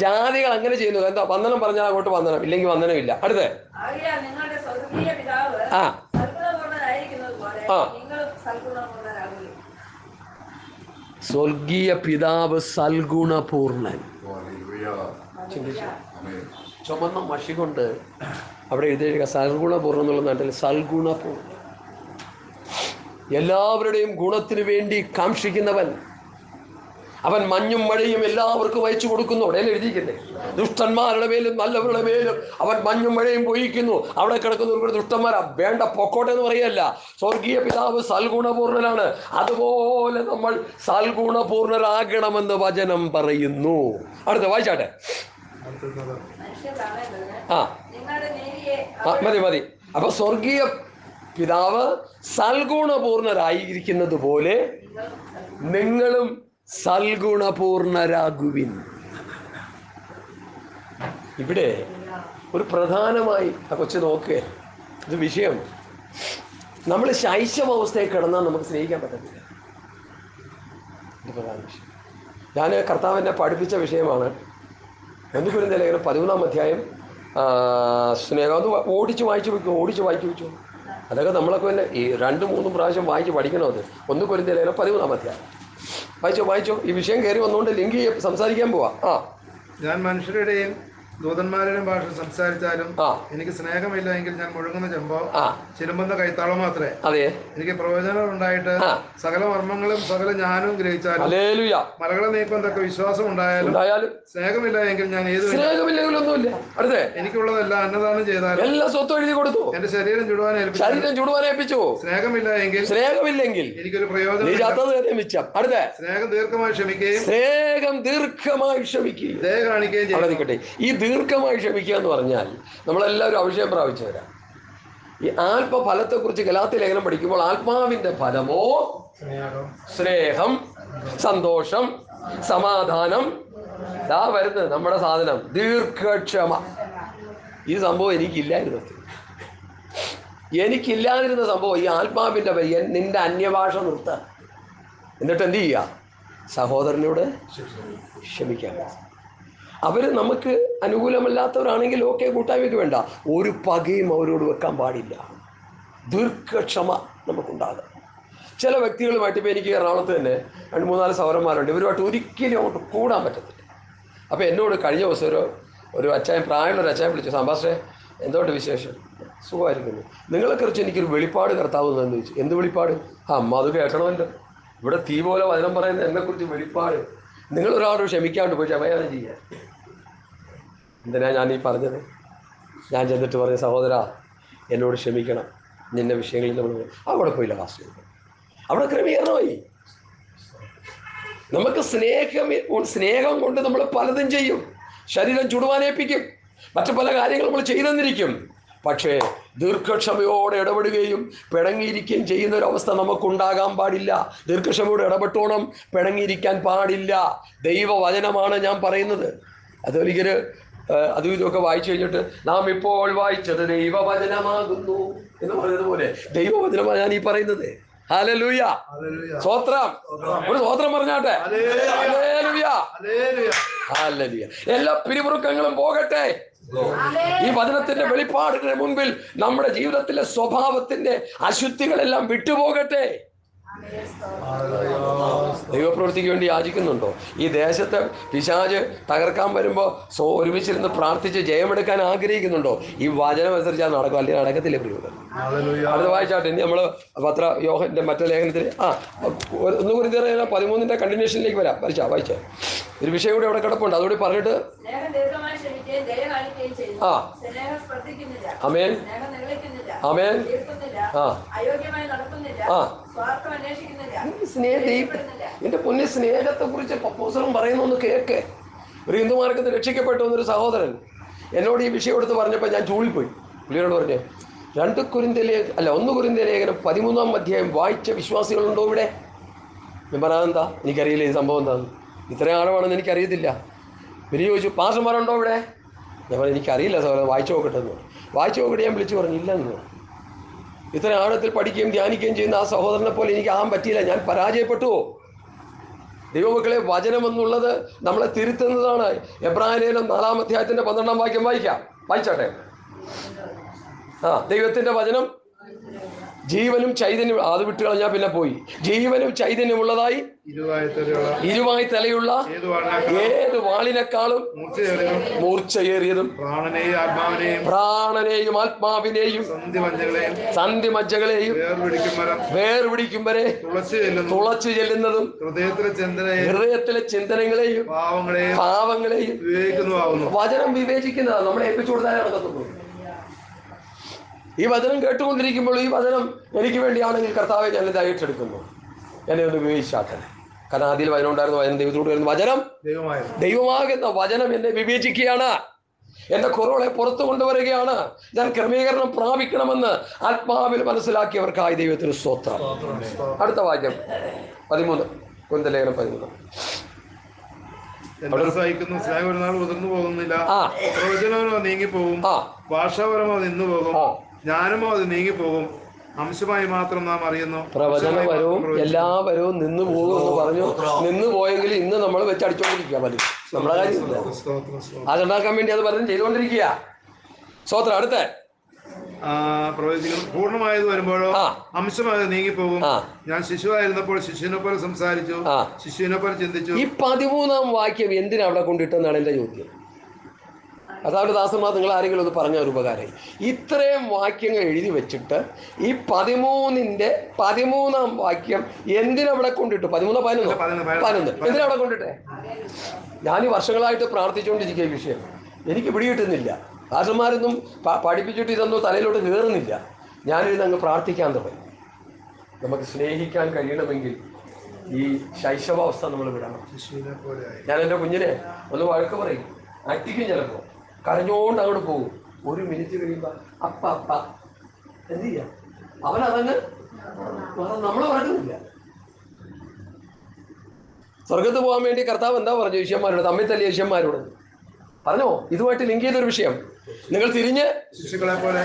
ജാതികൾ അങ്ങനെ ചെയ്യുന്നു. എന്താ? വന്ദനം പറഞ്ഞാൽ അങ്ങോട്ട് വന്ദനം, ഇല്ലെങ്കിൽ വന്ദനമില്ല. അടുത്ത സ്വർഗീയ പിതാവ് സൽഗുണപൂർണൻ. ചുമന്ന മഷി കൊണ്ട് അവിടെ എഴുതിയ സൽഗുണപൂർണ്ണം എന്നുള്ള നാട്ടിൽ സൽഗുണപൂർണ്ണൻ, എല്ലാവരുടെയും ഗുണത്തിന് വേണ്ടി കാക്ഷിക്കുന്നവൻ. അവൻ മഞ്ഞും മഴയും എല്ലാവർക്കും അയച്ചു കൊടുക്കുന്നു. അവിടെ എഴുതിയിരിക്കുന്നേ, ദുഷ്ടന്മാരുടെ മേലും നല്ലവരുടെ മേലും അവൻ മഞ്ഞും മഴയും പൊയ്ക്കുന്നു. അവിടെ കിടക്കുന്ന ദുഷ്ടന്മാരാ വേണ്ട പൊക്കോട്ടെ എന്ന് പറയല്ല. സ്വർഗീയ പിതാവ് സൽഗുണപൂർണനാണ്. അതുപോലെ നമ്മൾ സൽഗുണപൂർണരാകണമെന്ന് വചനം പറയുന്നു. അടുത്ത വായിച്ചാട്ടെ. മതി. അപ്പൊ സ്വർഗീയ പിതാവ് സൽഗുണപൂർണരായിരിക്കുന്നത് പോലെ നിങ്ങളും സൽഗുണപൂർണരാകുവിൻ. ഇവിടെ ഒരു പ്രധാനമായി ആ കൊച്ചു നോക്കുക, ഇത് വിഷയം. നമ്മൾ ശൈശവാവസ്ഥയിൽ കിടന്നാൽ നമുക്ക് സ്നേഹിക്കാൻ പറ്റത്തില്ല. ഇത് പ്രധാന വിഷയം. ഞാൻ കർത്താവിനെ പഠിപ്പിച്ച വിഷയമാണ്. 1 കൊരിന്ത്യർ ലേഖനം 13-ാം അധ്യായം സ്നേഹം. അത് ഓടിച്ച് വായിച്ചു വെച്ചു. അതൊക്കെ നമ്മളൊക്കെ തന്നെ ഈ 2-3 പ്രാവശ്യം വായിച്ച് പഠിക്കണം. അത് 1 കൊരിന്ത്യർ ലേഖനം 13-ാം അധ്യായം വായിച്ചോ. ഈ വിഷയം കയറി വന്നുകൊണ്ട് ലിങ്ക് സംസാരിക്കാൻ പോവാ. ഞാൻ മനുഷ്യരുടെയും ദൂതന്മാരുടെയും ഭാഷ സംസാരിച്ചാലും എനിക്ക് സ്നേഹമില്ല എങ്കിൽ ഞാൻ മുഴങ്ങുന്ന ചെമ്പോ ചിലമ്പുന്ന കൈത്താളം മാത്രമേ. അതെ, എനിക്ക് പ്രയോജനം ഉണ്ടായിട്ട് സകല മർമ്മങ്ങളും സകല ജ്ഞാനവും ഗ്രഹിച്ചാലും മലകളെ നീക്കുന്നതൊക്കെ വിശ്വാസം ഉണ്ടായാലും സ്നേഹമില്ല എങ്കിൽ ഞാൻ ഏതുമില്ല. എനിക്കുള്ളതെല്ലാം അന്നദാനം ചെയ്താലും എല്ലാ സ്വത്തും എഴുതി കൊടുത്തു. എന്റെ ശരീരം ചുടുവാൻ ഏൽപ്പിച്ചു. സ്നേഹമില്ലെങ്കിൽ എനിക്കൊരു പ്രയോജനം. സ്നേഹം ദീർഘമായി ക്ഷമിക്കുകയും ദയ കാണിക്കുകയും ചെയ്യട്ടെ. ഈ ദീർഘമായി ക്ഷമിക്കുക എന്ന് പറഞ്ഞാൽ നമ്മളെല്ലാവരും അഭിഷേകം പ്രാപിച്ചവരാ. ഈ ആത്മഫലത്തെക്കുറിച്ച് ഗലാത്യ ലേഖനം പഠിക്കുമ്പോൾ ആത്മാവിന്റെ ഫലമോ സ്നേഹം, സന്തോഷം, സമാധാനം. ഇതാ വരുന്നത് നമ്മുടെ സാധനം, ദീർഘക്ഷമ. ഈ സംഭവം എനിക്കില്ലാതിരുന്ന സംഭവം. ഈ ആത്മാവിന്റെ നിന്റെ അന്യഭാഷ നിർത്ത. എന്നിട്ട് എന്ത് ചെയ്യുക? സഹോദരനോട് ക്ഷമിക്കാൻ. അവർ നമുക്ക് അനുകൂലമല്ലാത്തവരാണെങ്കിൽ ഓക്കെ, കൂട്ടായ്മയ്ക്ക് വേണ്ട. ഒരു പകയും അവരോട് വെക്കാൻ പാടില്ല. ദീർഘക്ഷമ നമുക്കുണ്ടാകും. ചില വ്യക്തികളുമായിട്ട് ഇപ്പോൾ എനിക്ക് എറണാകുളത്ത് തന്നെ 2-3-4 സഹോദരന്മാരുണ്ട്. ഇവരുമായിട്ട് ഒരിക്കലും അങ്ങോട്ട് കൂടാൻ പറ്റത്തില്ല. അപ്പോൾ എന്നോട് കഴിഞ്ഞ ദിവസം ഒരു അച്ചായൻ, പ്രായമുള്ളൊരു അച്ചായൻ വിളിച്ചു, സാമ്പാസ്റ്റേ എന്തോട്ട് വിശേഷം? സുഖമായിരിക്കുന്നു. നിങ്ങളെക്കുറിച്ച് എനിക്കൊരു വെളിപ്പാട് കർത്താവ് എന്ന് ചോദിച്ചു. എന്ത് വെളിപ്പാട്? അമ്മ അത് കേൾക്കണമല്ലോ, ഇവിടെ തീ പോലെ വചനം പറയുന്നത് എന്നെക്കുറിച്ച് വെളിപ്പാട്. നിങ്ങളൊരാളോട് ക്ഷമിക്കാണ്ട് പോയി ക്ഷമയാനം ചെയ്യാൻ. എന്തിനാ ഞാൻ ഈ പറഞ്ഞത്? ഞാൻ ചെന്നിട്ട് പറഞ്ഞ, സഹോദരാ എന്നോട് ക്ഷമിക്കണം, നിന്നെ വിഷയങ്ങളിൽ നമ്മൾ അവിടെ പോയില്ല വാസ്തു, അവിടെ ക്രമീകരണമായി. നമുക്ക് സ്നേഹം കൊണ്ട് നമ്മൾ പലതും ചെയ്യും. ശരീരം ചുടുവാനേൽപ്പിക്കും, മറ്റു പല കാര്യങ്ങൾ നമ്മൾ ചെയ്തെന്നിരിക്കും. പക്ഷേ ദീർഘക്ഷമയോടെ ഇടപെടുകയും പിണങ്ങിയിരിക്കുകയും ചെയ്യുന്ന ഒരവസ്ഥ നമുക്കുണ്ടാകാൻ പാടില്ല. ദീർഘക്ഷമയോടെ ഇടപെട്ടോണം, പിണങ്ങിയിരിക്കാൻ പാടില്ല. ദൈവവചനമാണ് ഞാൻ പറയുന്നത്. അതൊരിക്കൽ അതും ഇതൊക്കെ വായിച്ചു കഴിഞ്ഞിട്ട് നാം ഇപ്പോൾ വായിച്ചത് ദൈവവചനമാകുന്നു എന്ന് പറയുന്നത് പോലെ ദൈവവചനമാണ് ഞാൻ ഈ പറയുന്നത്. ഹല്ലേലൂയ, സ്തോത്രം. ഒരു സ്തോത്രം പറഞ്ഞാട്ടെ. Hallelujah, hallelujah. എല്ലാ പിരിമുറുക്കങ്ങളും പോകട്ടെ. ഈ വചനത്തിന്റെ വെളിപ്പാടിന് മുൻപിൽ നമ്മുടെ ജീവിതത്തിലെ സ്വഭാവത്തിന്റെ അശുദ്ധികളെല്ലാം വിട്ടുപോകട്ടെ. ദൈവപ്രവൃത്തിക്ക് വേണ്ടി യാചിക്കുന്നുണ്ടോ? ഈ ദേശത്ത് പിശാച് തകർക്കാൻ വരുമ്പോൾ ഒരുമിച്ചിരുന്ന് പ്രാർത്ഥിച്ച് ജയമെടുക്കാൻ ആഗ്രഹിക്കുന്നുണ്ടോ? ഈ വചനം അനുസരിച്ചാൽ നടക്കും, അല്ലെങ്കിൽ നടക്കത്തില്ല. പ്രിയപ്പെട്ട അടുത്ത വായിച്ചാട്ടെ. ഇനി നമ്മൾ യോഹന്റെ മറ്റേ ലേഖനത്തിൽ 1 കൊരിന്ത്യർ 13 കണ്ടിന്യൂഷനിലേക്ക് വരാം. വായിച്ച ഒരു വിഷയം കൂടി അവിടെ കിടപ്പുണ്ട്, അതുകൂടി പറഞ്ഞിട്ട് ആമേൻ, ആമേൻ. എന്റെ പൊന്നെ, സ്നേഹത്തെ കുറിച്ച് അപ്പോസ്തലൻ പറയുന്നൊന്ന് കേക്ക്. ഒരു ഹിന്ദുമാർഗത്തിൽ രക്ഷിക്കപ്പെട്ടു എന്നൊരു സഹോദരൻ എന്നോട് ഈ വിഷയം എടുത്ത് പറഞ്ഞപ്പോൾ ഞാൻ ചൂളിപ്പോയി. പുള്ളിയോട് പറഞ്ഞേ, 1 കൊരിന്ത്യർ ലേഖനം 13-ാം അധ്യായം വായിച്ച വിശ്വാസികളുണ്ടോ ഇവിടെ? ഞാൻ പറയാതെന്താ, എനിക്കറിയില്ല ഈ സംഭവം എന്താണെന്ന്. ഇത്രയും ആഴമാണെന്ന് എനിക്കറിയത്തില്ല. പിന്നെ ചോദിച്ചു, പാസ്റ്റർമാരുണ്ടോ ഇവിടെ? ഞാൻ പറഞ്ഞു, എനിക്കറിയില്ല സഹോദരൻ, വായിച്ചു നോക്കട്ടെ എന്ന്. വായിച്ചു നോക്കട്ടെ ഞാൻ വിളിച്ചു പറഞ്ഞു, ഇല്ലെന്ന്. ഇത്ര ആഴത്തിൽ പഠിക്കുകയും ധ്യാനിക്കുകയും ചെയ്യുന്ന ആ സഹോദരനെ പോലെ എനിക്ക് ആകാൻ പറ്റിയില്ല. ഞാൻ പരാജയപ്പെട്ടുവോ? ദൈവമക്കളെ, വചനം എന്നുള്ളത് നമ്മളെ തിരുത്തുന്നതാണ്. എബ്രായലേഖനം 4-ാം അധ്യായത്തിന്റെ 12-ാം വാക്യം വായിച്ചാട്ടെ. ദൈവത്തിന്റെ വചനം ജീവനും ചൈതന്യം, അത് വിട്ടു കളഞ്ഞാൽ പിന്നെ പോയി. ജീവനും ചൈതന്യമുള്ളതായി ഇരുവായി തലയുള്ള ഏത് വാളിനേക്കാളും മൂർച്ചയേറിയതും പ്രാണനെയും ആത്മാവിനെയും സന്ധിമജ്ജകളെയും വേർപിടിക്കും വരെ തുളച്ചു ചെല്ലുന്നതും ഹൃദയത്തിലെ ചിന്തനങ്ങളെയും പാവങ്ങളെയും വചനം വിവേചിക്കുന്നതാണ്. നമ്മളെ ഏൽപ്പിച്ചു കൊടുത്താലേ നടക്കത്തുള്ളൂ. ഈ വചനം കേട്ടുകൊണ്ടിരിക്കുമ്പോൾ ഈ വചനം എനിക്ക് വേണ്ടിയാണെങ്കിൽ കർത്താവെ ഞാൻ ഇത് ഏറ്റെടുക്കുന്നു, എന്നെ ഒന്ന് വിവേചിച്ചാട്ടെ. കാരണം ആദ്യം വചനം ഉണ്ടായിരുന്നു, വചനം ദൈവത്തോട് വരുന്നു, വചനം ദൈവമാകുന്ന വചനം എന്നെ വിവേചിക്കുകയാണ്, എൻ്റെ കുറവുകളെ പുറത്തു കൊണ്ടുവരികയാണ്. ഞാൻ ക്രമീകരണം പ്രാപിക്കണമെന്ന് ആത്മാവിൽ മനസ്സിലാക്കിയവർക്കായി ദൈവത്തിന് സ്തോത്രം. അടുത്ത വാക്യം 13 കൊരിന്ത്യർ ലേഖനം 13. ഉതിർന്നു പോകുന്നില്ല, പ്രവചനമോ നീങ്ങിപ്പോകും, ഭാഷാപരമോ നിന്നുപോകും, ജ്ഞാനമോ അത് നീങ്ങിപ്പോകും, അംശമായി മാത്രം നാം അറിയുന്നു. പ്രവചനപരവും എല്ലാവരവും നിന്നു പോകും എന്ന് പറഞ്ഞു. നിന്നു പോയെങ്കിൽ ഇന്ന് നമ്മൾ വെച്ചടിച്ചോണ്ടിരിക്കുക. മതി, നമ്മളെ കാര്യം അതുണ്ടാക്കാൻ വേണ്ടി അത് പലരും ചെയ്തുകൊണ്ടിരിക്കുക. സ്തോത്രം. അടുത്ത പ്രവചിക്കണം പൂർണ്ണമായത് വരുമ്പോഴോ അംശമായത് നീങ്ങിപ്പോകും. ഞാൻ ശിശുവായിരുന്നപ്പോൾ ശിശുവിനെ പോലെ സംസാരിച്ചു, ശിശുവിനെ പോലെ ചിന്തിച്ചു. ഈ 13-ാം വാക്യം എന്തിനാ അവിടെ കൊണ്ടിട്ടെന്നാണ് എൻ്റെ ചോദ്യം. അതായത് ദാസന്മാർ, നിങ്ങൾ ആരെങ്കിലും ഒന്ന് പറഞ്ഞ ഒരു ഉപകാരമായി. ഇത്രയും വാക്യങ്ങൾ എഴുതി വെച്ചിട്ട് ഈ 13-ന്റെ 13-ാം വാക്യം എന്തിനവിടെ കൊണ്ടിട്ടു? 11 എന്തിനവിടെ കൊണ്ടിട്ടെ? ഞാൻ ഈ വർഷങ്ങളായിട്ട് പ്രാർത്ഥിച്ചുകൊണ്ടിരിക്കുക ഈ വിഷയം, എനിക്ക് പിടികിട്ടുന്നില്ല. ദാസന്മാരൊന്നും പഠിപ്പിച്ചിട്ട് ഇതൊന്നും തലയിലോട്ട് കയറുന്നില്ല. ഞാനിത് അങ്ങ് പ്രാർത്ഥിക്കാൻ തുടങ്ങി. നമുക്ക് സ്നേഹിക്കാൻ കഴിയണമെങ്കിൽ ഈ ശൈശവാവസ്ഥ നമ്മൾ വിടണം. ഞാൻ എൻ്റെ കുഞ്ഞിനെ ഒന്ന് വഴക്ക് പറയും, അടിക്കും, ചിലപ്പോൾ കരഞ്ഞോണ്ട് അങ്ങോട്ട് പോകും. 1 മിനിറ്റ് കഴിയുമ്പോൾ അപ്പ അപ്പ എന്ത് ചെയ്യാം, അവനതങ്ങ് നമ്മൾ മറക്കുന്നില്ല. സ്വർഗത്ത് പോകാൻ വേണ്ടി കർത്താവ് എന്താ പറഞ്ഞു? ശിഷ്യന്മാരോട്, തമ്മിൽ തല്ലിയ ശിഷ്യന്മാരോട് പറഞ്ഞോ, ഇതുമായിട്ട് ലിങ്ക് ചെയ്തൊരു വിഷയം. നിങ്ങൾ തിരിഞ്ഞ്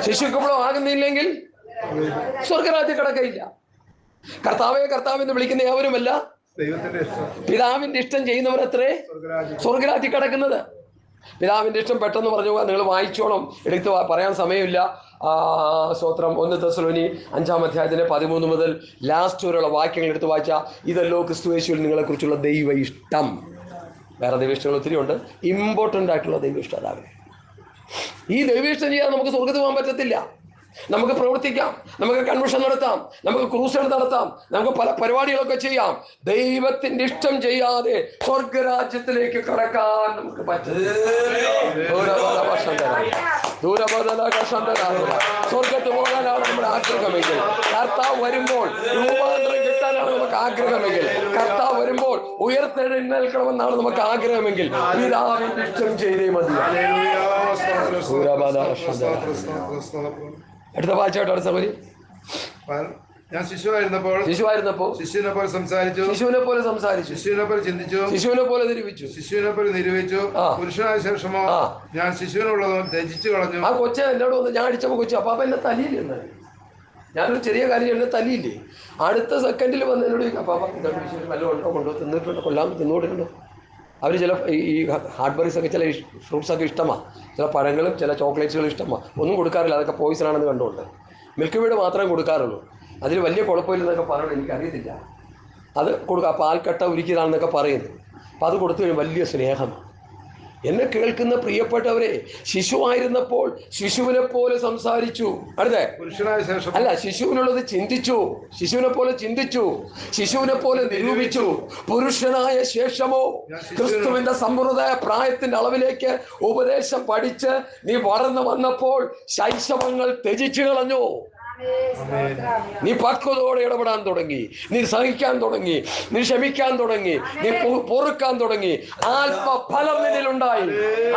ശിശുക്കളോ ആകുന്നില്ലെങ്കിൽ സ്വർഗരാജ്യം കടക്കയില്ല. കർത്താവെ കർത്താവെന്ന് വിളിക്കുന്ന ഏവരുമല്ല പിതാവിന്റെ ഇഷ്ടം ചെയ്യുന്നവരത്രേ സ്വർഗരാജ്യം കടക്കുന്നത്. പിതാവിന്റെ ഇഷ്ടം പെട്ടെന്ന് പറഞ്ഞു, നിങ്ങൾ വായിച്ചോണം, എടുത്ത് പറയാൻ സമയമില്ല. സ്തോത്രം. 1 തെസ്സലോനി 5-ാം അധ്യായത്തിന്റെ 13 മുതൽ ലാസ്റ്റ് വരെയുള്ള വാക്യങ്ങൾ എടുത്ത് വായിച്ചാൽ ഇതല്ലോ ക്രിസ്തുയേശുവിൽ നിങ്ങളെക്കുറിച്ചുള്ള ദൈവ ഇഷ്ടം. വേറെ ദൈവേഷ്ടങ്ങൾ ഒത്തിരി ഉണ്ട്. ഇമ്പോർട്ടൻ്റ് ആയിട്ടുള്ള ദൈവേഷ്ടം അതാകെ. ഈ ദൈവേഷ്ടം ചെയ്യാൻ നമുക്ക് സ്വർഗ്ഗത്തിൽ പോകാൻ പറ്റത്തില്ല. നമുക്ക് പ്രവർത്തിക്കാം, നമുക്ക് കൺവെൻഷൻ നടത്താം, നമുക്ക് ക്രൂസുകൾ നടത്താം, നമുക്ക് പല പരിപാടികളൊക്കെ ചെയ്യാം. ദൈവത്തിന്റെ ഇഷ്ടം ചെയ്യാതെ സ്വർഗരാജ്യത്തിലേക്ക് കടക്കാൻ നമുക്ക് പറ്റില്ല. സ്വർഗത്ത് പോകാനാണ് നമ്മുടെ ആഗ്രഹമെങ്കിൽ, കർത്താവ് വരുമ്പോൾ രൂപാന്തരം കിട്ടാനാണ് നമുക്ക് ആഗ്രഹമെങ്കിൽ, കർത്താവ് വരുമ്പോൾ ഉയർത്തെഴുന്നേൽക്കണമെന്നാണ് നമുക്ക് ആഗ്രഹമെങ്കിൽ പിതാവിന്റെ ഇഷ്ടം ചെയ്തേ മതി. അടുത്ത വായിച്ചോട്ടെ സഹോദരി. ഞാൻ ശിശുവായിരുന്നപ്പോൾ ശിശുവിനെ പോലെ സംസാരിച്ചു, ശിശുവിനെ പോലെ സംസാരിച്ചു, ശിശുവിനെ പോലെ ചിന്തിച്ചു, ശിശുവിനെ പോലെ നിരൂപിച്ചു, ശിശുവിനെ പോലെ നിരൂപിച്ചു. പുരുഷനായ ശേഷമോ ഞാൻ ശിശുവിനുള്ളതും ത്യജിച്ചു കളഞ്ഞു. ആ കൊച്ചെ എന്നോട് വന്ന് ഞാൻ അടിച്ചപ്പോൾ കൊച്ചു അപ്പാപ്പ എന്നെ തല്ലിയില്ലേ, ഞാനൊരു ചെറിയ കാര്യം എന്നെ തല്ലിയില്ലേ, അടുത്ത സെക്കൻഡിൽ വന്ന് എന്നോട് അപ്പാപ്പ ഇതോട്ട് വിഷയം വല്ലതും ഉണ്ടോ, കൊണ്ടോ, തിന്നിട്ടുണ്ടോ, കൊല്ലാൻ തിന്നോട്ടിട്ടുണ്ടോ. അവർ ചില ഈ ഹാർഡ്ബറീസൊക്കെ ചില ഫ്രൂട്ട്സൊക്കെ ഇഷ്ടമാണ്, ചില പഴങ്ങളും ചില ചോക്ലേറ്റ്സുകളും ഇഷ്ടമാണ്. ഒന്നും കൊടുക്കാറില്ല, അതൊക്കെ പോയിസൺ ആണെന്ന് കണ്ടുകൊണ്ട്. മിൽക്ക് വീട് മാത്രമേ കൊടുക്കാറുള്ളൂ. അതിൽ വലിയ കുഴപ്പമില്ലെന്നൊക്കെ പറയുന്നത് എനിക്കറിയത്തില്ല. അത് കൊടുക്കുക, പാൽക്കട്ട ഉരുക്കിയതാണെന്നൊക്കെ പറയുന്നു. അപ്പോൾ അത് കൊടുത്തു കഴിഞ്ഞാൽ വലിയ സ്നേഹമാണ്. എന്നെ കേൾക്കുന്ന പ്രിയപ്പെട്ടവരെ, ശിശുവായിരുന്നപ്പോൾ ശിശുവിനെ പോലെ സംസാരിച്ചു. അടുത്തേ, അല്ല, ശിശുവിനുള്ളത് ചിന്തിച്ചു, ശിശുവിനെ പോലെ ചിന്തിച്ചു, ശിശുവിനെ പോലെ നിരൂപിച്ചു. പുരുഷനായ ശേഷമോ ക്രിസ്തുവിന്റെ സമ്പൂർണ്ണമായ പ്രായത്തിന്റെ അളവിലേക്ക് ഉപദേശം പഠിച്ച് നീ വളർന്നു വന്നപ്പോൾ ശൈശവങ്ങൾ ത്യജിച്ചു കളഞ്ഞു. നീ പക്വതയോടെ ഇടപെടാൻ തുടങ്ങി, നീ സഹിക്കാൻ തുടങ്ങി, നീ ക്ഷമിക്കാൻ തുടങ്ങി, നീ പൊറുക്കാൻ തുടങ്ങി. ആത്മഫലം നിന്നിലുണ്ടായി.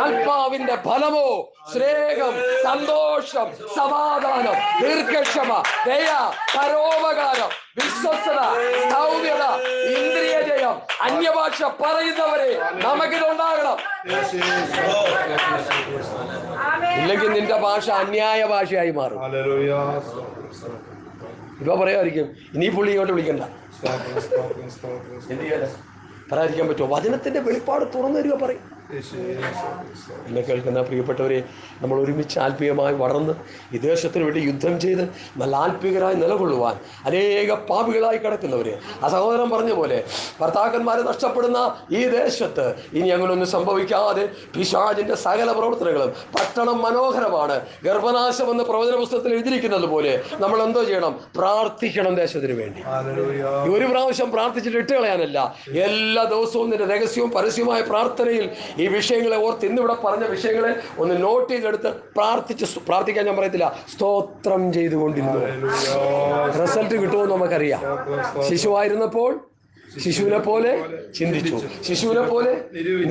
ആത്മാവിന്റെ ഫലമോ സ്നേഹം, സന്തോഷം, സമാധാനം, ദീർഘക്ഷമ, ദയ, പരോപകാരം, വിശ്വസ്തത, സൗമ്യത, ഇന്ദ്രിയ ജയം. അന്യഭാഷ പറയുന്നവരെ നമുക്കിതുണ്ടാകണം. ഇല്ലെങ്കിൽ നിന്റെ ഭാഷ അന്യായ ഭാഷയായി മാറും. ഇപ്പൊ പറയാമായിരിക്കും, ഇനി പുള്ളി ഇങ്ങോട്ട് വിളിക്കണ്ട, എന്ത് ചെയ്യാൻ പറയാതിരിക്കാൻ പറ്റുമോ? വചനത്തിന്റെ വെളിപ്പാട് തുറന്നു തരിക പറയും. എന്നെ കേൾക്കുന്ന പ്രിയപ്പെട്ടവരെ, നമ്മൾ ഒരുമിച്ച് ആത്മീയമായി വളർന്ന് ഈ ദേശത്തിന് വേണ്ടി യുദ്ധം ചെയ്ത് നല്ല ആത്മീയരായി നിലകൊള്ളുവാൻ അനേക പാപികളായി കിടക്കുന്നവരെ, ആ സഹോദരൻ പറഞ്ഞ പോലെ ഭർത്താക്കന്മാരെ നഷ്ടപ്പെടുന്ന ഈ ദേശത്ത് ഇനി അങ്ങനൊന്നും സംഭവിക്കാതെ പിശാചിന്റെ സകല പ്രവർത്തനങ്ങളും. പട്ടണം മനോഹരമാണ്, ഗർഭനാശം എന്ന് പ്രവചന പുസ്തകത്തിൽ എഴുതിയിരിക്കുന്നത് പോലെ നമ്മൾ എന്തോ ചെയ്യണം? പ്രാർത്ഥിക്കണം ദേശത്തിന് വേണ്ടി. ഒരു പ്രാവശ്യം പ്രാർത്ഥിച്ചിട്ട് ഇട്ട് കളയാനല്ല, എല്ലാ ദിവസവും നിന്റെ രഹസ്യവും പരസ്യമായ പ്രാർത്ഥനയിൽ ഈ വിഷയങ്ങളെ ഓർത്ത്, ഇന്നിവിടെ പറഞ്ഞ വിഷയങ്ങളെ ഒന്ന് നോട്ട് ചെയ്തെടുത്ത് പ്രാർത്ഥിക്കാൻ ഞാൻ പറയത്തില്ല, സ്തോത്രം ചെയ്തുകൊണ്ടിരുന്നു. റിസൾട്ട് കിട്ടുമെന്ന് നമുക്കറിയാം. ശിശുവായിരുന്നപ്പോൾ ശിശുവിനെ പോലെ ചിന്തിച്ചു, ശിശുവിനെ പോലെ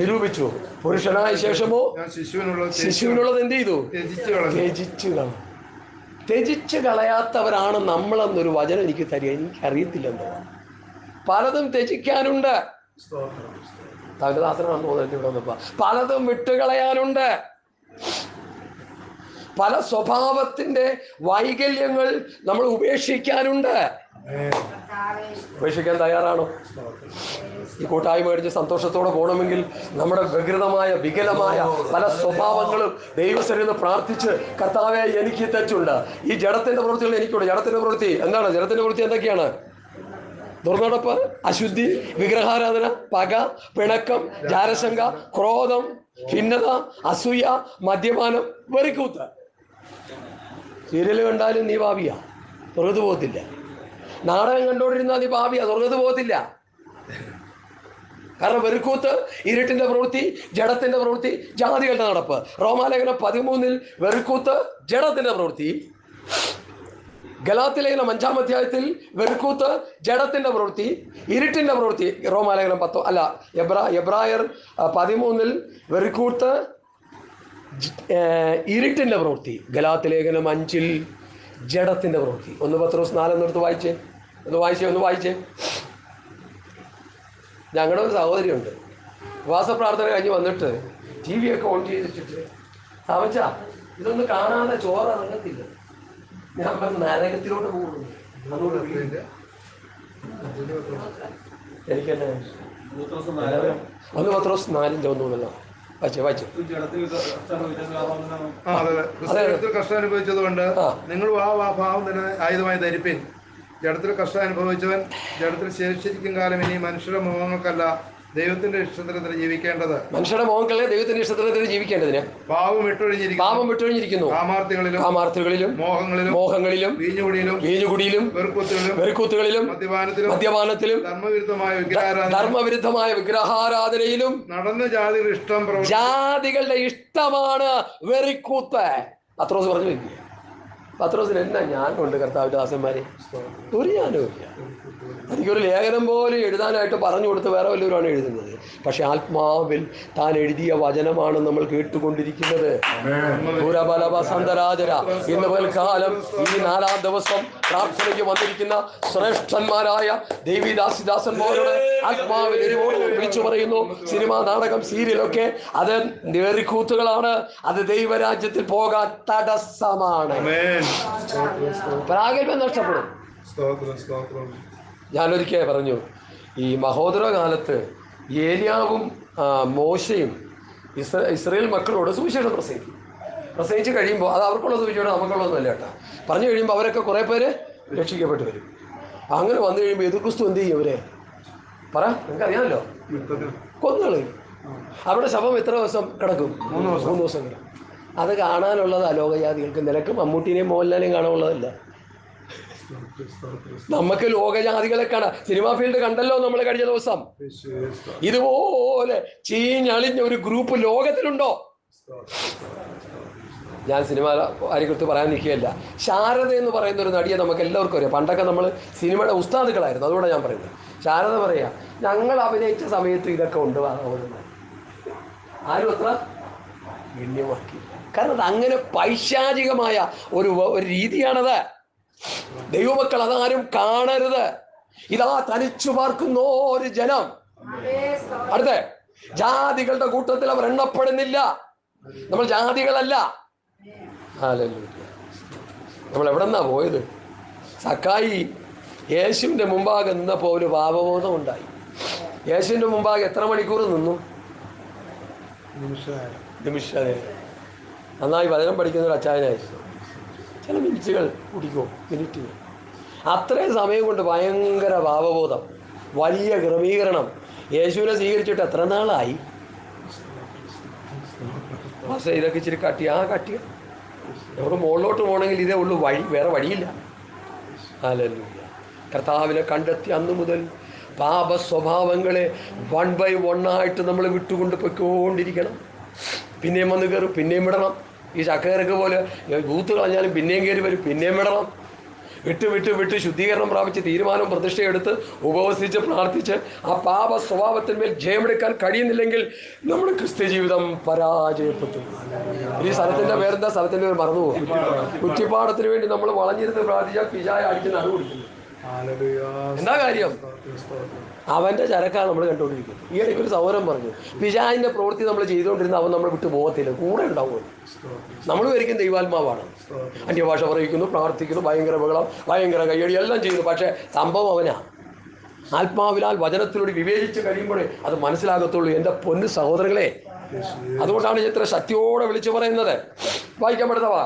നിരൂപിച്ചു. പുരുഷനായ ശേഷമോ ശിശുവിനുള്ളത് എന്ത് ചെയ്തു? ത്യജിച്ചു കളഞ്ഞു. ത്യജിച്ചു കളയാത്തവരാണ് നമ്മളെന്നൊരു വചനം എനിക്ക് തരിക, എനിക്കറിയത്തില്ലെന്നോ. പലതും ത്യജിക്കാനുണ്ട്. തകദാസനാണെന്ന് തോന്നിട്ട് ഇവിടെ വന്നപ്പോൾ പലതും വിട്ടുകളയാനുണ്ട്. പല സ്വഭാവത്തിന്റെ വൈകല്യങ്ങൾ നമ്മൾ ഉപേക്ഷിക്കാനുണ്ട്. ഉപേക്ഷിക്കാൻ തയ്യാറാണോ? ഈ കൂട്ടായ്മ കഴിഞ്ഞ് സന്തോഷത്തോടെ പോകണമെങ്കിൽ നമ്മുടെ വികൃതമായ വികലമായ പല സ്വഭാവങ്ങളും ദൈവസന്നിധിയിൽ പ്രാർത്ഥിച്ച്, കർത്താവേ എനിക്ക് തെറ്റുണ്ട്, ഈ ജഡത്തിന്റെ പ്രവൃത്തികൾ എനിക്കുണ്ട്. ജഡത്തിന്റെ പ്രവൃത്തി എന്താണ്? ജഡത്തിന്റെ പ്രവൃത്തി എന്തൊക്കെയാണ്? ദുർനടപ്പ്, അശുദ്ധി, വിഗ്രഹാരാധന, പക, പിണക്കം, ജാരശങ്ക, ക്രോധം, ഭിന്നത, അസൂയ, മദ്യപാനം, വെറിക്കൂത്ത്. സീരിയൽ കണ്ടാലും നീ പാപിയാ, സ്വർഗ്ഗത്ത് പോകത്തില്ല. നാടകം കണ്ടോണ്ടിരുന്നാൽ നീ പാപിയാ, സ്വർഗ്ഗത്ത് പോകത്തില്ല. കാരണം വെറിക്കൂത്ത് ഇരുട്ടിന്റെ പ്രവൃത്തി, ജഡത്തിന്റെ പ്രവൃത്തി, ജാതികളുടെ നടപ്പ്. റോമാലേഖനം 13 വെറിക്കൂത്ത് ജഡത്തിന്റെ പ്രവൃത്തി. ഗലാത്യലേഖനം 5-ാം അധ്യായത്തിൽ വെറുക്കൂത്ത് ജഡത്തിന്റെ പ്രവൃത്തി, ഇരുട്ടിന്റെ പ്രവൃത്തി. റോമാലേഖനം 10 അല്ല, എബ്രായർ 13 വെറുക്കൂത്ത് ഇരുട്ടിന്റെ പ്രവൃത്തി. ഗലാത്യലേഖനം 5 ജഡത്തിന്റെ പ്രവൃത്തി. 1 പത്രോസ് 4 എടുത്ത് വായിച്ചേ, ഒന്ന് വായിച്ചേ. ഞങ്ങളുടെ ഒരു സഹോദരിയുണ്ട്, ഉപവാസ പ്രാർത്ഥന കഴിഞ്ഞ് വന്നിട്ട് TV ഒക്കെ ഓൺ ചെയ്ത് വെച്ചിട്ട്, സമച്ച ഇതൊന്നും കാണാതെ ചോറ് ഇറങ്ങത്തില്ല. ഞാൻ നരകത്തിലോട്ട് പോകുന്നു. എനിക്കെന്നെ 1 പത്രോസ് 4:1 വായിച്ചു. കഷ്ടം അനുഭവിച്ചത് കൊണ്ട് നിങ്ങൾ ആ ഭാവം തന്നെ ആയുധമായി ധരിപ്പിൻ. ജഡത്തിൽ കഷ്ടം അനുഭവിച്ചവൻ ജഡത്തിൽ ശേഷിച്ചിരിക്കും കാലം ഇനി മനുഷ്യരുടെ മുഖങ്ങൾക്കല്ല ദൈവത്തിന്റെ ഇഷ്ടത്തിന് ജീവിക്കേണ്ടത്. മനുഷ്യരുടെ മോഹങ്ങളെ ദൈവത്തിന്റെ ഇഷ്ടത്തിന് ജീവിക്കേണ്ടതിന് പാപം വിട്ടൊഴിഞ്ഞിരിക്കുന്നു. കാമാർത്ഥികളിലും മോഹങ്ങളിലും വീഞ്ഞുകുടിയിലും വെറുക്കൂത്തുകളിലും മദ്യപാനത്തിലും ധർമ്മവിരുദ്ധമായ വിഗ്രഹാരാധനയിലും നടന്ന ജാതികളുടെ ഇഷ്ടമാണ് വെറിക്കൂത്ത്. പത്രോസ് പറഞ്ഞു വെക്കുക. പത്രോസിന് എന്നാ ഞാൻ കൊണ്ട് കർത്താവിന്റെ ദാസന്മാരെ ഒരു ഞാനും ഇല്ല. എനിക്കൊരു ലേഖനം പോലും എഴുതാനായിട്ട് പറഞ്ഞു കൊടുത്ത് വേറെ വല്ലവരുമാണ് എഴുതുന്നത്. പക്ഷെ ആത്മാവിൽ താൻ എഴുതിയ വചനമാണ് നമ്മൾ കേട്ടുകൊണ്ടിരിക്കുന്നത്. ഇന്ന് പൽക്കാലം ഈ 4-ാം ദിവസം പ്രാർത്ഥനയ്ക്ക് വന്നിരിക്കുന്ന ശ്രേഷ്ഠന്മാരായ ദേവീദാസിദാസന്മാരോട് ആത്മാവിൽ എരിവോട് വിളിച്ചു പറയുന്നു. സിനിമ, നാടകം, സീരിയലൊക്കെ അത് വെറിക്കൂത്തുകളാണ്. അത് ദൈവരാജ്യത്തിൽ പോകാൻ തടസ്സമാണ്. പ്രാഗൽഭ്യം നഷ്ടപ്പെടും. ഞാനൊരിക്കൽ പറഞ്ഞു, ഈ മഹോദര കാലത്ത് ഏലിയാവും മോശയും ഇസ്രായേൽ മക്കളോട് സുവിശേഷം പ്രസംഗിച്ച് കഴിയുമ്പോൾ അത് അവർക്കുള്ള സുവിശേഷം നമുക്കുള്ളതൊന്നുമല്ല കേട്ടോ. പറഞ്ഞു കഴിയുമ്പോൾ അവരൊക്കെ കുറേ പേര് രക്ഷിക്കപ്പെട്ട് വരും. അങ്ങനെ വന്നു കഴിയുമ്പോൾ എതിർക്രിസ്തു എന്ത് ചെയ്യും? അവരെ നിങ്ങൾക്കറിയാമല്ലോ, കൊന്നുകളയും. അവിടെ ശവം എത്ര ദിവസം കിടക്കും? 3 ദിവസം കിടക്കും. അത് കാണാനുള്ളതാ ലോകജാതികൾക്ക്. നിനക്ക് മമ്മൂട്ടിനെയും മോഹൻലാലിനെയും കാണാനുള്ളതല്ല. നമുക്ക് ലോകജാതികളെ കാണാം. സിനിമാ ഫീൽഡ് കണ്ടല്ലോ നമ്മൾ കഴിഞ്ഞ ദിവസം. ഇതുപോലെ ചീഞ്ഞളിഞ്ഞ ഒരു ഗ്രൂപ്പ് ലോകത്തിലുണ്ടോ? ഞാൻ സിനിമ ആരെക്കുറിച്ച് പറയാൻ നിൽക്കുകയല്ല. ശാരദ എന്ന് പറയുന്ന ഒരു നടിയെ നമുക്ക് എല്ലാവർക്കും അറിയാം. പണ്ടൊക്കെ നമ്മൾ സിനിമയുടെ ഉസ്താദുകളായിരുന്നു. അതുകൂടെ ഞാൻ പറയുന്നത്. ശാരദ പറയാ, ഞങ്ങൾ അഭിനയിച്ച സമയത്ത് ഇതൊക്കെ ഉണ്ട്. ആരും അത്ര ഗണ്യമാക്കി. കാരണം അത് അങ്ങനെ പൈശാചികമായ ഒരു രീതിയാണത്. ദൈവമക്കൾ അതാരും കാണരുത്. ഇതാ തനിച്ചു പാർക്കുന്ന ഒരു ജനം. അടുത്ത ജാതികളുടെ കൂട്ടത്തിൽ അവർ എണ്ണപ്പെടുന്നില്ല. നമ്മൾ ജാതികളല്ല. നമ്മൾ എവിടെ നിന്നാ പോയത്? സക്കായി യേശുവിൻ്റെ മുമ്പാകെ നിന്നപ്പോൾ ഒരു പാപബോധം ഉണ്ടായി. യേശുവിൻ്റെ മുമ്പാകെ എത്ര മണിക്കൂർ നിന്നു? നിമിഷം. നന്നായി വചനം പഠിക്കുന്ന ഒരു അച്ചായനായിരുന്നു. ചില മിനിറ്റുകൾ കുടിക്കും, മിനിറ്റുകൾ. അത്രയും സമയം കൊണ്ട് ഭയങ്കര പാപബോധം, വലിയ ക്രമീകരണം. യേശുവിനെ സ്വീകരിച്ചിട്ട് എത്ര നാളായി? പക്ഷേ ഇതൊക്കെ ഇച്ചിരി കട്ടിയ നമുക്ക് മുകളിലോട്ട് പോകണമെങ്കിൽ ഇതേ ഉള്ളൂ വഴി, വേറെ വഴിയില്ല. ഹല്ലേലൂയ. കർത്താവിനെ കണ്ടെത്തി അന്നു മുതൽ പാപ സ്വഭാവങ്ങളെ 1 by 1 ആയിട്ട് നമ്മൾ വിട്ടുകൊണ്ട് പൊയ്ക്കൊണ്ടിരിക്കണം. പിന്നെയും വന്ന് കയറും, പിന്നെയും വിടണം. ഈ ചക്കയറക്ക് പോലെ ബൂത്ത് കളഞ്ഞാലും പിന്നെയും കയറി വരും, പിന്നെയും വിടണം. വിട്ട് ശുദ്ധീകരണം പ്രാപിച്ച് തീരുമാനം പ്രതിഷ്ഠയെടുത്ത് ഉപവസിച്ച് പ്രാർത്ഥിച്ച് ആ പാപ സ്വഭാവത്തിന്മേൽ ജയമെടുക്കാൻ കഴിയുന്നില്ലെങ്കിൽ നമ്മുടെ ക്രിസ്ത്യ ജീവിതം പരാജയപ്പെട്ടു. ഈ സ്ഥലത്തിൻ്റെ പേരെന്താ? സ്ഥലത്തിൻ്റെ പേര് മറന്നുപോകും. കുറ്റിപ്പാടത്തിന് വേണ്ടി നമ്മൾ വളഞ്ഞിരുന്ന് പ്രാർത്ഥിച്ചാൽ പിശാച് അടിച്ച് നടു കുടിക്കുന്നു. എന്താ കാര്യം? അവൻ്റെ ചരക്കാണ് നമ്മൾ കണ്ടുകൊണ്ടിരിക്കുന്നത്. ഈ ഇടയ്ക്ക് ഒരു സൗരം പറഞ്ഞു, പിശാചിൻ്റെ പ്രവൃത്തി നമ്മൾ ചെയ്തുകൊണ്ടിരുന്ന അവൻ നമ്മൾ വിട്ടു പോകത്തില്ല, കൂടെ ഉണ്ടാവുമല്ലോ. നമ്മൾ വരിക്കും ദൈവാത്മാവാണ്. അന്യഭാഷ പറയിക്കുന്നു, പ്രാർത്ഥിക്കുന്നു, ഭയങ്കര ബഹളം, ഭയങ്കര കയ്യടി എല്ലാം ചെയ്യുന്നു. പക്ഷേ സംഭവം അവനാ. ആത്മാവിനാൽ വചനത്തിലൂടെ വിവേചിച്ച് കഴിയുമ്പോഴേ അത് മനസ്സിലാകത്തുള്ളൂ. എൻ്റെ പൊന്നു സഹോദരങ്ങളെ, അതുകൊണ്ടാണ് ഇത്ര ശക്തിയോടെ വിളിച്ചു പറയുന്നത്. വായിക്കാൻ പെടുന്നവാ.